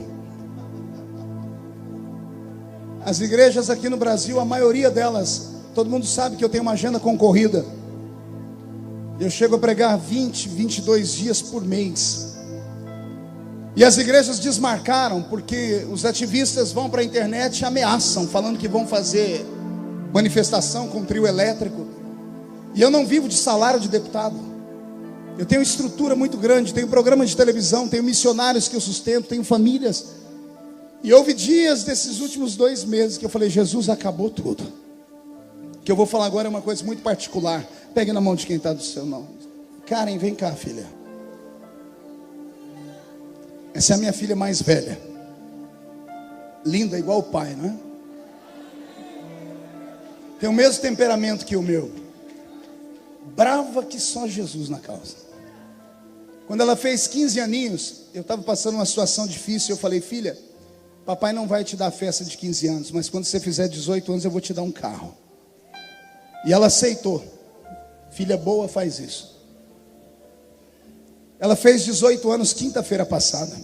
As igrejas aqui no Brasil, a maioria delas, todo mundo sabe que eu tenho uma agenda concorrida. Eu chego a pregar 20, 22 dias por mês. E as igrejas desmarcaram, porque os ativistas vão para a internet e ameaçam, falando que vão fazer manifestação com trio elétrico. E eu não vivo de salário de deputado. Eu tenho estrutura muito grande, tenho programa de televisão, tenho missionários que eu sustento, tenho famílias. E houve dias desses últimos 2 meses que eu falei: Jesus, acabou tudo. O que eu vou falar agora é uma coisa muito particular. Pegue na mão de quem está do seu nome. Karen, vem cá, filha. Essa é a minha filha mais velha. Linda igual o pai, não é? Tem o mesmo temperamento que o meu. Brava que só Jesus na causa. Quando ela fez 15 aninhos, eu estava passando uma situação difícil. Eu falei: filha, papai não vai te dar festa de 15 anos, mas quando você fizer 18 anos eu vou te dar um carro. E ela aceitou. Filha boa faz isso. Ela fez 18 anos quinta-feira passada.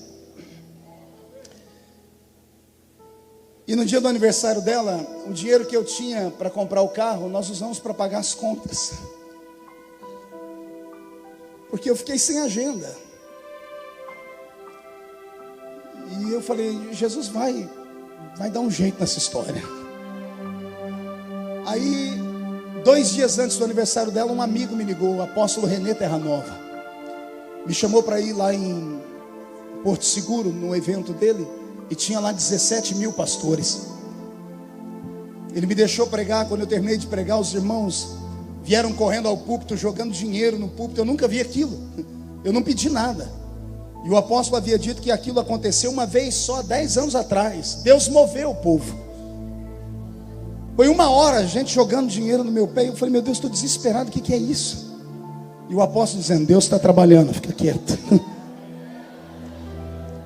E no dia do aniversário dela, o dinheiro que eu tinha para comprar o carro, nós usamos para pagar as contas. porque eu fiquei sem agenda. E eu falei, Jesus vai dar um jeito nessa história. Aí, 2 dias antes do aniversário dela, um amigo me ligou, o apóstolo René Terra Nova. Me chamou para ir lá em Porto Seguro, no evento dele, e tinha lá 17 mil pastores. Ele me deixou pregar. Quando eu terminei de pregar, os irmãos vieram correndo ao púlpito, jogando dinheiro no púlpito. Eu nunca vi aquilo, eu não pedi nada. E o apóstolo havia dito que aquilo aconteceu uma vez só, 10 anos atrás. Deus moveu o povo. Foi 1 hora, a gente jogando dinheiro no meu pé. Eu falei, meu Deus, estou desesperado, o que é isso? E o apóstolo dizendo, Deus está trabalhando, fica quieto.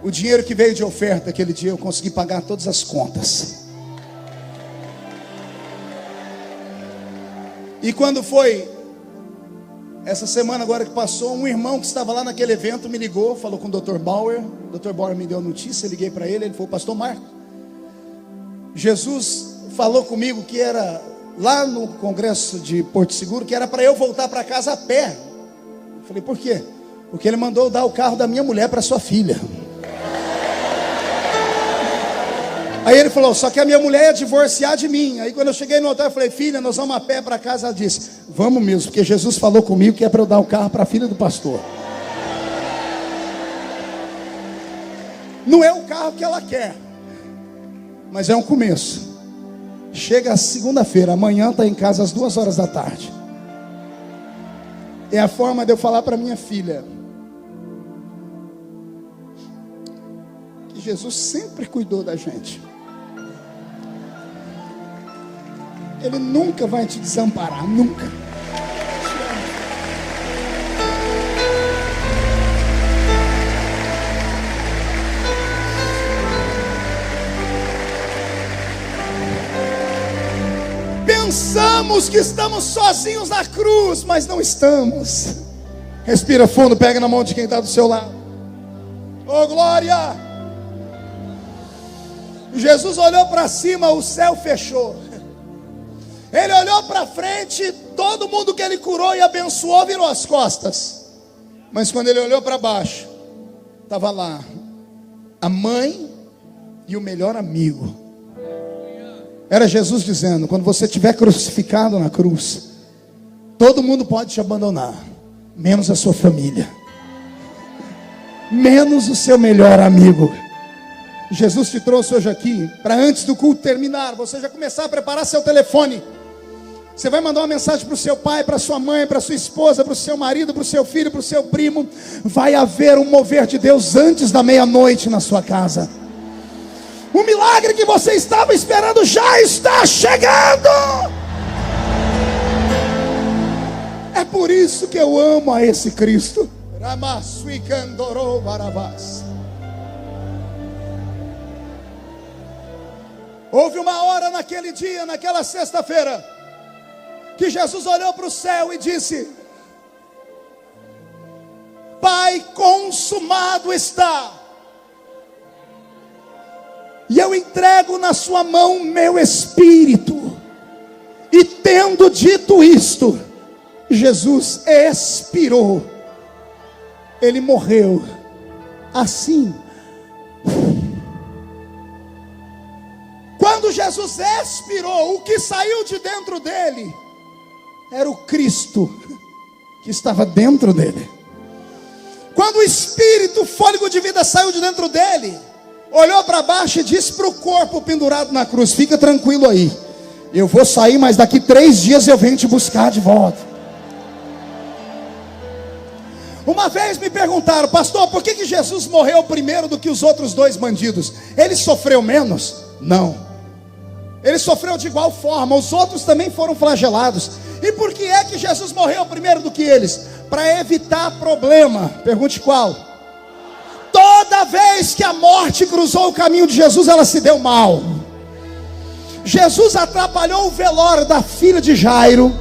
O dinheiro que veio de oferta aquele dia, eu consegui pagar todas as contas. E quando foi essa semana agora que passou, um irmão que estava lá naquele evento me ligou, falou com o Dr. Bauer. O Dr. Bauer me deu a notícia, eu liguei para ele, ele falou, pastor Marco, Jesus falou comigo que era lá no congresso de Porto Seguro, que era para eu voltar para casa a pé. Eu falei, por quê? Porque ele mandou dar o carro da minha mulher para sua filha. Aí ele falou, só que a minha mulher ia divorciar de mim. Aí quando eu cheguei no hotel, eu falei, filha, nós vamos a pé para casa. Ela disse, vamos mesmo, porque Jesus falou comigo que é para eu dar o carro para a filha do pastor. Não é o carro que ela quer, mas é um começo. Chega segunda-feira, amanhã está em casa às 2 horas da tarde. É a forma de eu falar para minha filha que Jesus sempre cuidou da gente. Ele nunca vai te desamparar, nunca. Pensamos que estamos sozinhos na cruz, mas não estamos. Respira fundo, pega na mão de quem está do seu lado. Oh glória! Jesus olhou para cima, o céu fechou. Ele olhou para frente, todo mundo que ele curou e abençoou virou as costas. Mas quando ele olhou para baixo, estava lá a mãe e o melhor amigo. Era Jesus dizendo, quando você estiver crucificado na cruz, todo mundo pode te abandonar, menos a sua família, menos o seu melhor amigo. Jesus te trouxe hoje aqui para, antes do culto terminar, você já começar a preparar seu telefone. Você vai mandar uma mensagem para o seu pai, para sua mãe, para sua esposa, para o seu marido, para o seu filho, para o seu primo. Vai haver um mover de Deus antes da meia-noite na sua casa. O milagre que você estava esperando já está chegando. É por isso que eu amo a esse Cristo. Houve uma hora naquele dia, naquela sexta-feira, que Jesus olhou para o céu e disse, Pai, consumado está. E eu entrego na sua mão meu espírito. E tendo dito isto, Jesus expirou. Ele morreu. Assim. Quando Jesus expirou, o que saiu de dentro dele era o Cristo que estava dentro dele. Quando o espírito, o fôlego de vida saiu de dentro dele, olhou para baixo e disse para o corpo pendurado na cruz, fica tranquilo aí, eu vou sair, mas daqui 3 dias eu venho te buscar de volta. Uma vez me perguntaram, pastor, por que Jesus morreu primeiro do que os outros 2 bandidos? Ele sofreu menos? Não. Ele sofreu de igual forma, os outros também foram flagelados. E por que é que Jesus morreu primeiro do que eles? Para evitar problema. Pergunte qual? Toda vez que a morte cruzou o caminho de Jesus, ela se deu mal. Jesus atrapalhou o velório da filha de Jairo.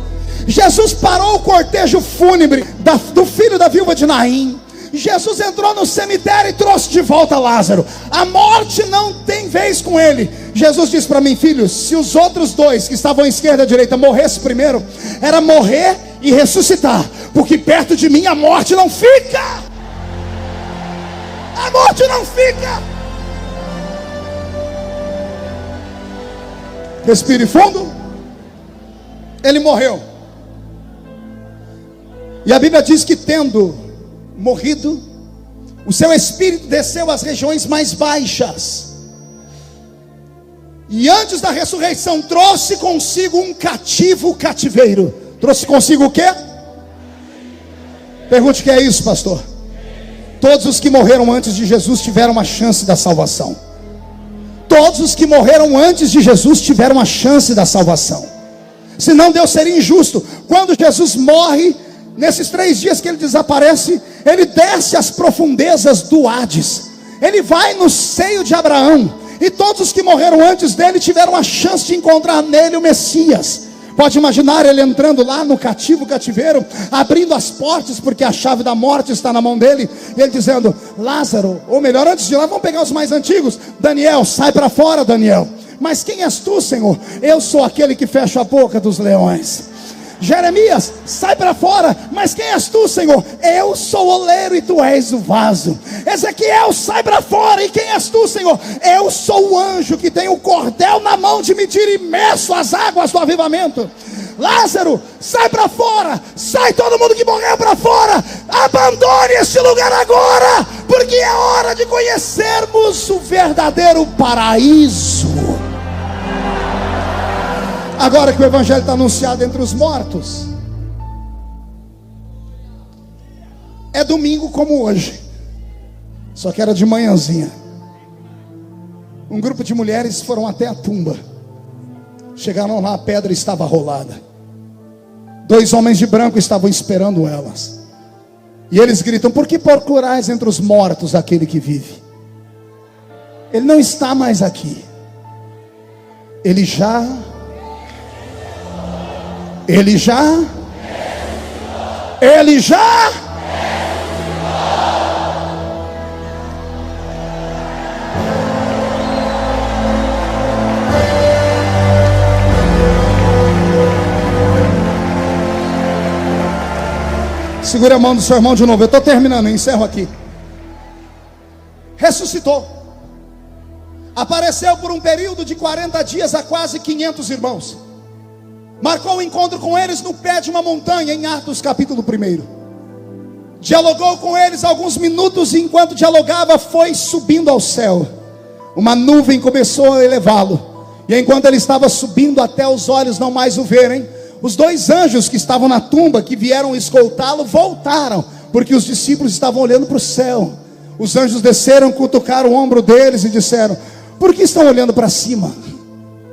Jesus parou o cortejo fúnebre do filho da viúva de Naim. Jesus entrou no cemitério e trouxe de volta Lázaro. A morte não tem vez com ele. Jesus disse para mim, filhos, se os outros 2 que estavam à esquerda e à direita morressem primeiro, era morrer e ressuscitar, porque perto de mim a morte não fica. A morte não fica. Respire fundo. Ele morreu. E a Bíblia diz que, tendo morrido, o seu espírito desceu às regiões mais baixas. E antes da ressurreição trouxe consigo um cativeiro. Trouxe consigo o quê? Pergunte o que é isso, pastor. Todos os que morreram antes de Jesus tiveram uma chance da salvação. Todos os que morreram antes de Jesus tiveram a chance da salvação. Senão Deus seria injusto. Quando Jesus morre, nesses 3 dias que ele desaparece, ele desce às profundezas do Hades. Ele vai no seio de Abraão. E todos os que morreram antes dele tiveram a chance de encontrar nele o Messias. Pode imaginar ele entrando lá no cativeiro, abrindo as portas, porque a chave da morte está na mão dele. E ele dizendo: Lázaro, ou melhor, antes de lá, vamos pegar os mais antigos. Daniel, sai para fora, Daniel. Mas quem és tu, Senhor? Eu sou aquele que fecha a boca dos leões. Jeremias, sai para fora. Mas quem és tu, Senhor? Eu sou o oleiro e tu és o vaso. Ezequiel, sai para fora. E quem és tu, Senhor? Eu sou o anjo que tem o cordel na mão de medir e meço as águas do avivamento. Lázaro, sai para fora. Sai todo mundo que morreu para fora. Abandone este lugar agora, porque é hora de conhecermos o verdadeiro paraíso. Agora que o evangelho está anunciado entre os mortos, é domingo como hoje, só que era de manhãzinha. Um grupo de mulheres foram até a tumba. Chegaram lá, a pedra estava rolada. 2 homens de branco estavam esperando elas. E eles gritam: por que procurais entre os mortos aquele que vive? Ele não está mais aqui. Ele já segura a mão do seu irmão de novo. Eu estou terminando, eu encerro aqui. Ressuscitou. Apareceu por um período de 40 dias a quase 500 irmãos. Marcou o encontro com eles no pé de uma montanha, em Atos capítulo 1. Dialogou com eles alguns minutos, e enquanto dialogava, foi subindo ao céu. Uma nuvem começou a elevá-lo. E enquanto ele estava subindo até os olhos não mais o verem, os 2 anjos que estavam na tumba, que vieram escoltá-lo, voltaram, porque os discípulos estavam olhando para o céu. Os anjos desceram, cutucaram o ombro deles e disseram: por que estão olhando para cima?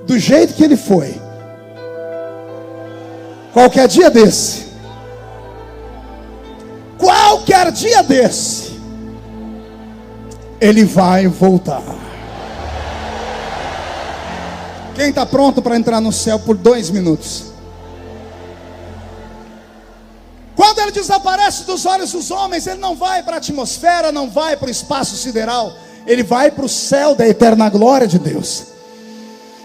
Do jeito que ele foi, qualquer dia desse, ele vai voltar. Quem está pronto para entrar no céu por 2 minutos? Quando ele desaparece dos olhos dos homens, ele não vai para a atmosfera, não vai para o espaço sideral. Ele vai para o céu da eterna glória de Deus.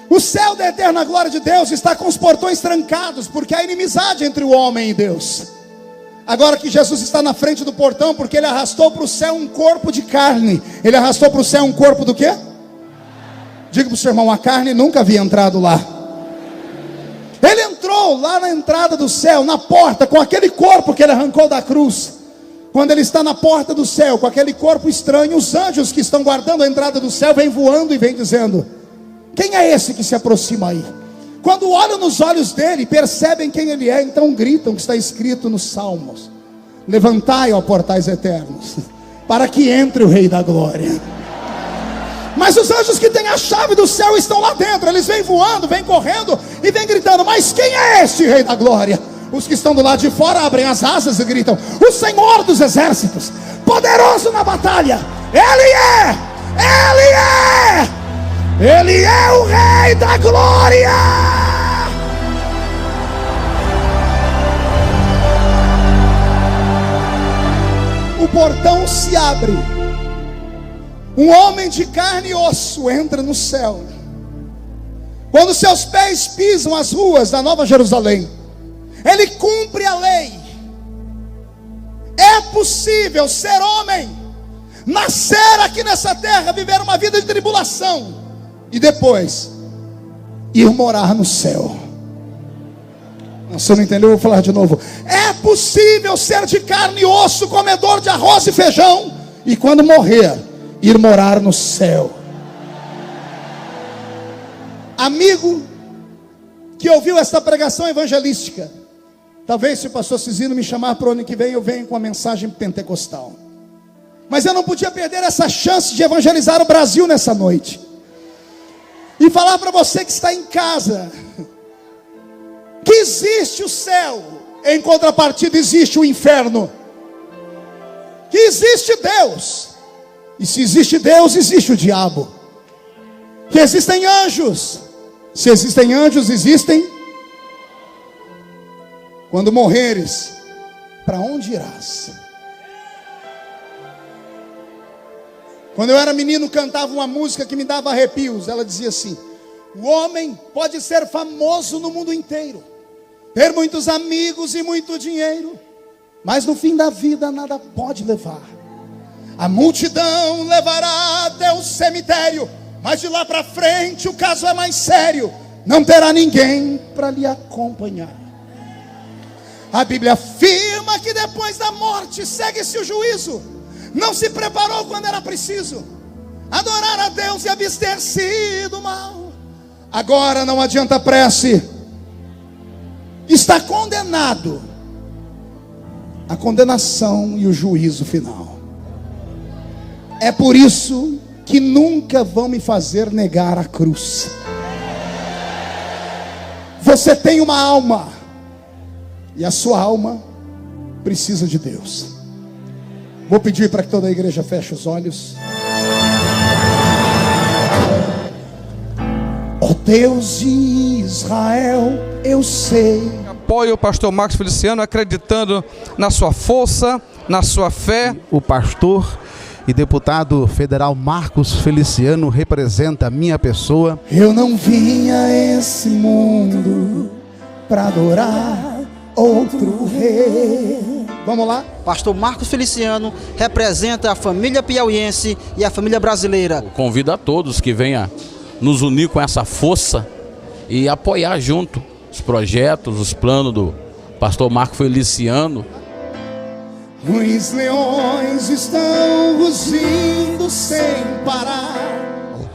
O céu da eterna glória de Deus está com os portões trancados, porque há inimizade entre o homem e Deus. Agora que Jesus está na frente do portão, porque ele arrastou para o céu um corpo de carne. Ele arrastou para o céu um corpo do quê? Diga para o seu irmão: a carne nunca havia entrado lá. Ele entrou lá na entrada do céu, na porta, com aquele corpo que ele arrancou da cruz. Quando ele está na porta do céu, com aquele corpo estranho, os anjos que estão guardando a entrada do céu vêm voando e vêm dizendo: quem é esse que se aproxima aí? Quando olham nos olhos dele, percebem quem ele é, então gritam, que está escrito nos Salmos: levantai, ó portais eternos, para que entre o Rei da Glória. Mas os anjos que têm a chave do céu estão lá dentro. Eles vêm voando, vêm correndo e vêm gritando: mas quem é este Rei da Glória? Os que estão do lado de fora abrem as asas e gritam: o Senhor dos Exércitos, poderoso na batalha. Ele é o Rei da Glória. O portão se abre. Um homem de carne e osso entra no céu. Quando seus pés pisam as ruas da Nova Jerusalém, ele cumpre a lei. É possível ser homem, nascer aqui nessa terra, viver uma vida de tribulação e depois ir morar no céu. Você não entendeu? Eu vou falar de novo. É possível ser de carne e osso, comedor de arroz e feijão, e quando morrer, ir morar no céu. Amigo que ouviu esta pregação evangelística, talvez se o pastor Cizino me chamar para o ano que vem, eu venho com a mensagem pentecostal. Mas eu não podia perder essa chance de evangelizar o Brasil nessa noite. E falar para você que está em casa, que existe o céu, em contrapartida existe o inferno. Que existe Deus, e se existe Deus, existe o diabo. Que existem anjos, se existem anjos, existem. Quando morreres, para onde irás? Quando eu era menino, cantava uma música que me dava arrepios. Ela dizia assim: o homem pode ser famoso no mundo inteiro, ter muitos amigos e muito dinheiro, mas no fim da vida nada pode levar. A multidão levará até o cemitério, mas de lá para frente o caso é mais sério. Não terá ninguém para lhe acompanhar. A Bíblia afirma que depois da morte segue-se o juízo. Não se preparou quando era preciso adorar a Deus e abster-se do mal. Agora não adianta prece, está condenado. A condenação e o juízo final. É por isso que nunca vão me fazer negar a cruz. Você tem uma alma, e a sua alma precisa de Deus. Vou pedir para que toda a igreja feche os olhos. Ó Deus de Israel, eu sei. Apoio o pastor Marcos Feliciano, acreditando na sua força, na sua fé. O pastor e deputado federal Marcos Feliciano representa a minha pessoa. Eu não vim a esse mundo para adorar outro rei. Vamos lá? Pastor Marcos Feliciano representa a família piauiense e a família brasileira. Convido a todos que venham nos unir com essa força e apoiar junto os projetos, os planos do pastor Marcos Feliciano. Os leões estão rugindo sem parar.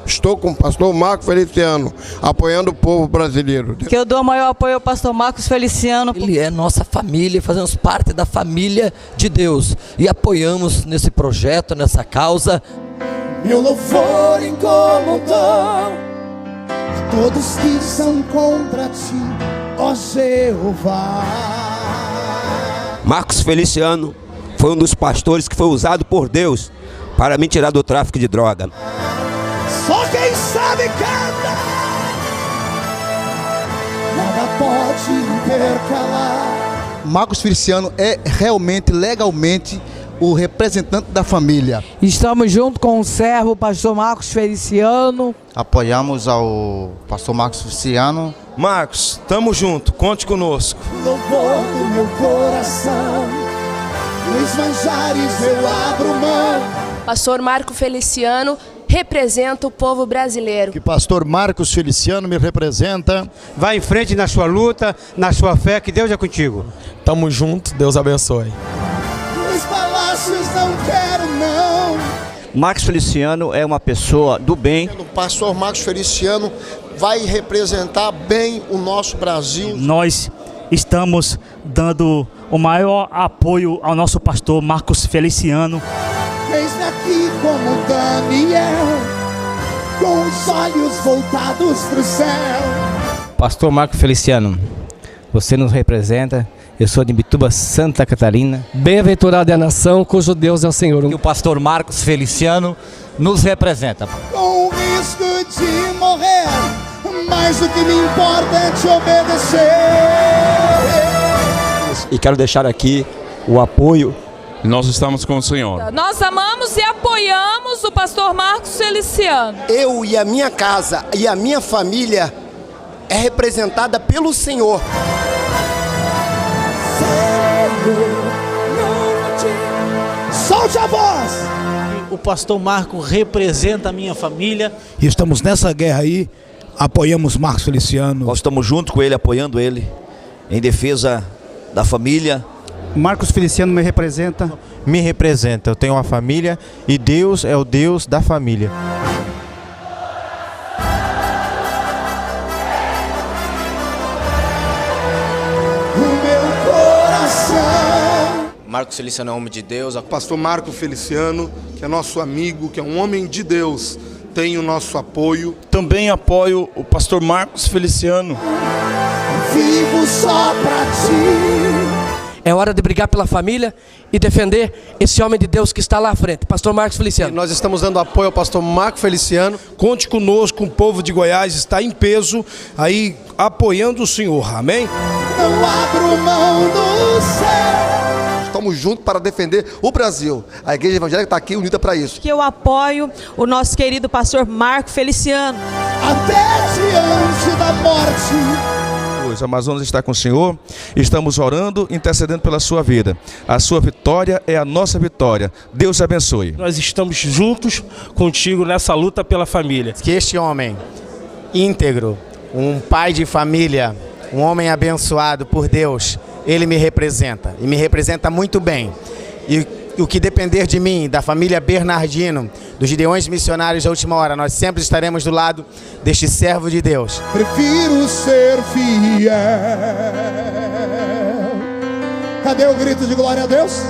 Estou com o pastor Marcos Feliciano, apoiando o povo brasileiro. Que eu dou o maior apoio ao pastor Marcos Feliciano. Ele é nossa família, fazemos parte da família de Deus e apoiamos nesse projeto, nessa causa. Meu louvor incomodou a todos que são contra ti, ó Jeová. Marcos Feliciano foi um dos pastores que foi usado por Deus para me tirar do tráfico de droga. Só quem sabe canta. Nada pode intercalar. Marcos Feliciano é realmente, legalmente, o representante da família. Estamos junto com o servo, pastor Marcos Feliciano. Apoiamos ao pastor Marcos Feliciano. Marcos, tamo junto, conte conosco. Louvor do meu coração, nos manjares eu abro mão. Pastor Marcos Feliciano representa o povo brasileiro. Que pastor Marcos Feliciano me representa. Vai em frente na sua luta, na sua fé, que Deus é contigo. Tamo junto, Deus abençoe. Nos palácios não quero não. Marcos Feliciano é uma pessoa do bem. O pastor Marcos Feliciano vai representar bem o nosso Brasil. Nós estamos dando o maior apoio ao nosso pastor Marcos Feliciano. Eis-me aqui como Daniel, com os olhos voltados para o céu. Pastor Marcos Feliciano, você nos representa. Eu sou de Bituba, Santa Catarina. Bem-aventurada é a nação cujo Deus é o Senhor. E o pastor Marcos Feliciano nos representa. Com o risco de morrer, mas o que me importa é te obedecer. E quero deixar aqui o apoio. Nós estamos com o Senhor. Nós amamos e apoiamos o pastor Marcos Feliciano. Eu e a minha casa e a minha família é representada pelo Senhor. Senhor, não te Solte a voz! O pastor Marco representa a minha família. E estamos nessa guerra aí, apoiamos Marcos Feliciano. Nós estamos junto com ele, apoiando ele, em defesa da família. Marcos Feliciano me representa. Me representa, eu tenho uma família e Deus é o Deus da família. Marcos Feliciano é um homem de Deus. O pastor Marco Feliciano, que é nosso amigo, que é um homem de Deus, tem o nosso apoio. Também apoio o pastor Marcos Feliciano. Vivo só pra ti. É hora de brigar pela família e defender esse homem de Deus que está lá à frente, pastor Marcos Feliciano. Nós estamos dando apoio ao pastor Marco Feliciano. Conte conosco, o povo de Goiás está em peso, aí apoiando o senhor, amém? Não abro mão do céu. Estamos juntos para defender o Brasil. A igreja evangélica está aqui unida para isso. Que eu apoio o nosso querido pastor Marco Feliciano. Até diante da morte. O Amazonas está com o Senhor, estamos orando, intercedendo pela sua vida. A sua vitória é a nossa vitória. Deus te abençoe. Nós estamos juntos contigo nessa luta pela família. Que este homem íntegro, um pai de família, um homem abençoado por Deus, ele me representa e me representa muito bem. E o que depender de mim, da família Bernardino, dos Gideões Missionários da Última Hora, nós sempre estaremos do lado deste servo de Deus. Prefiro ser fiel. Cadê o grito de glória a Deus?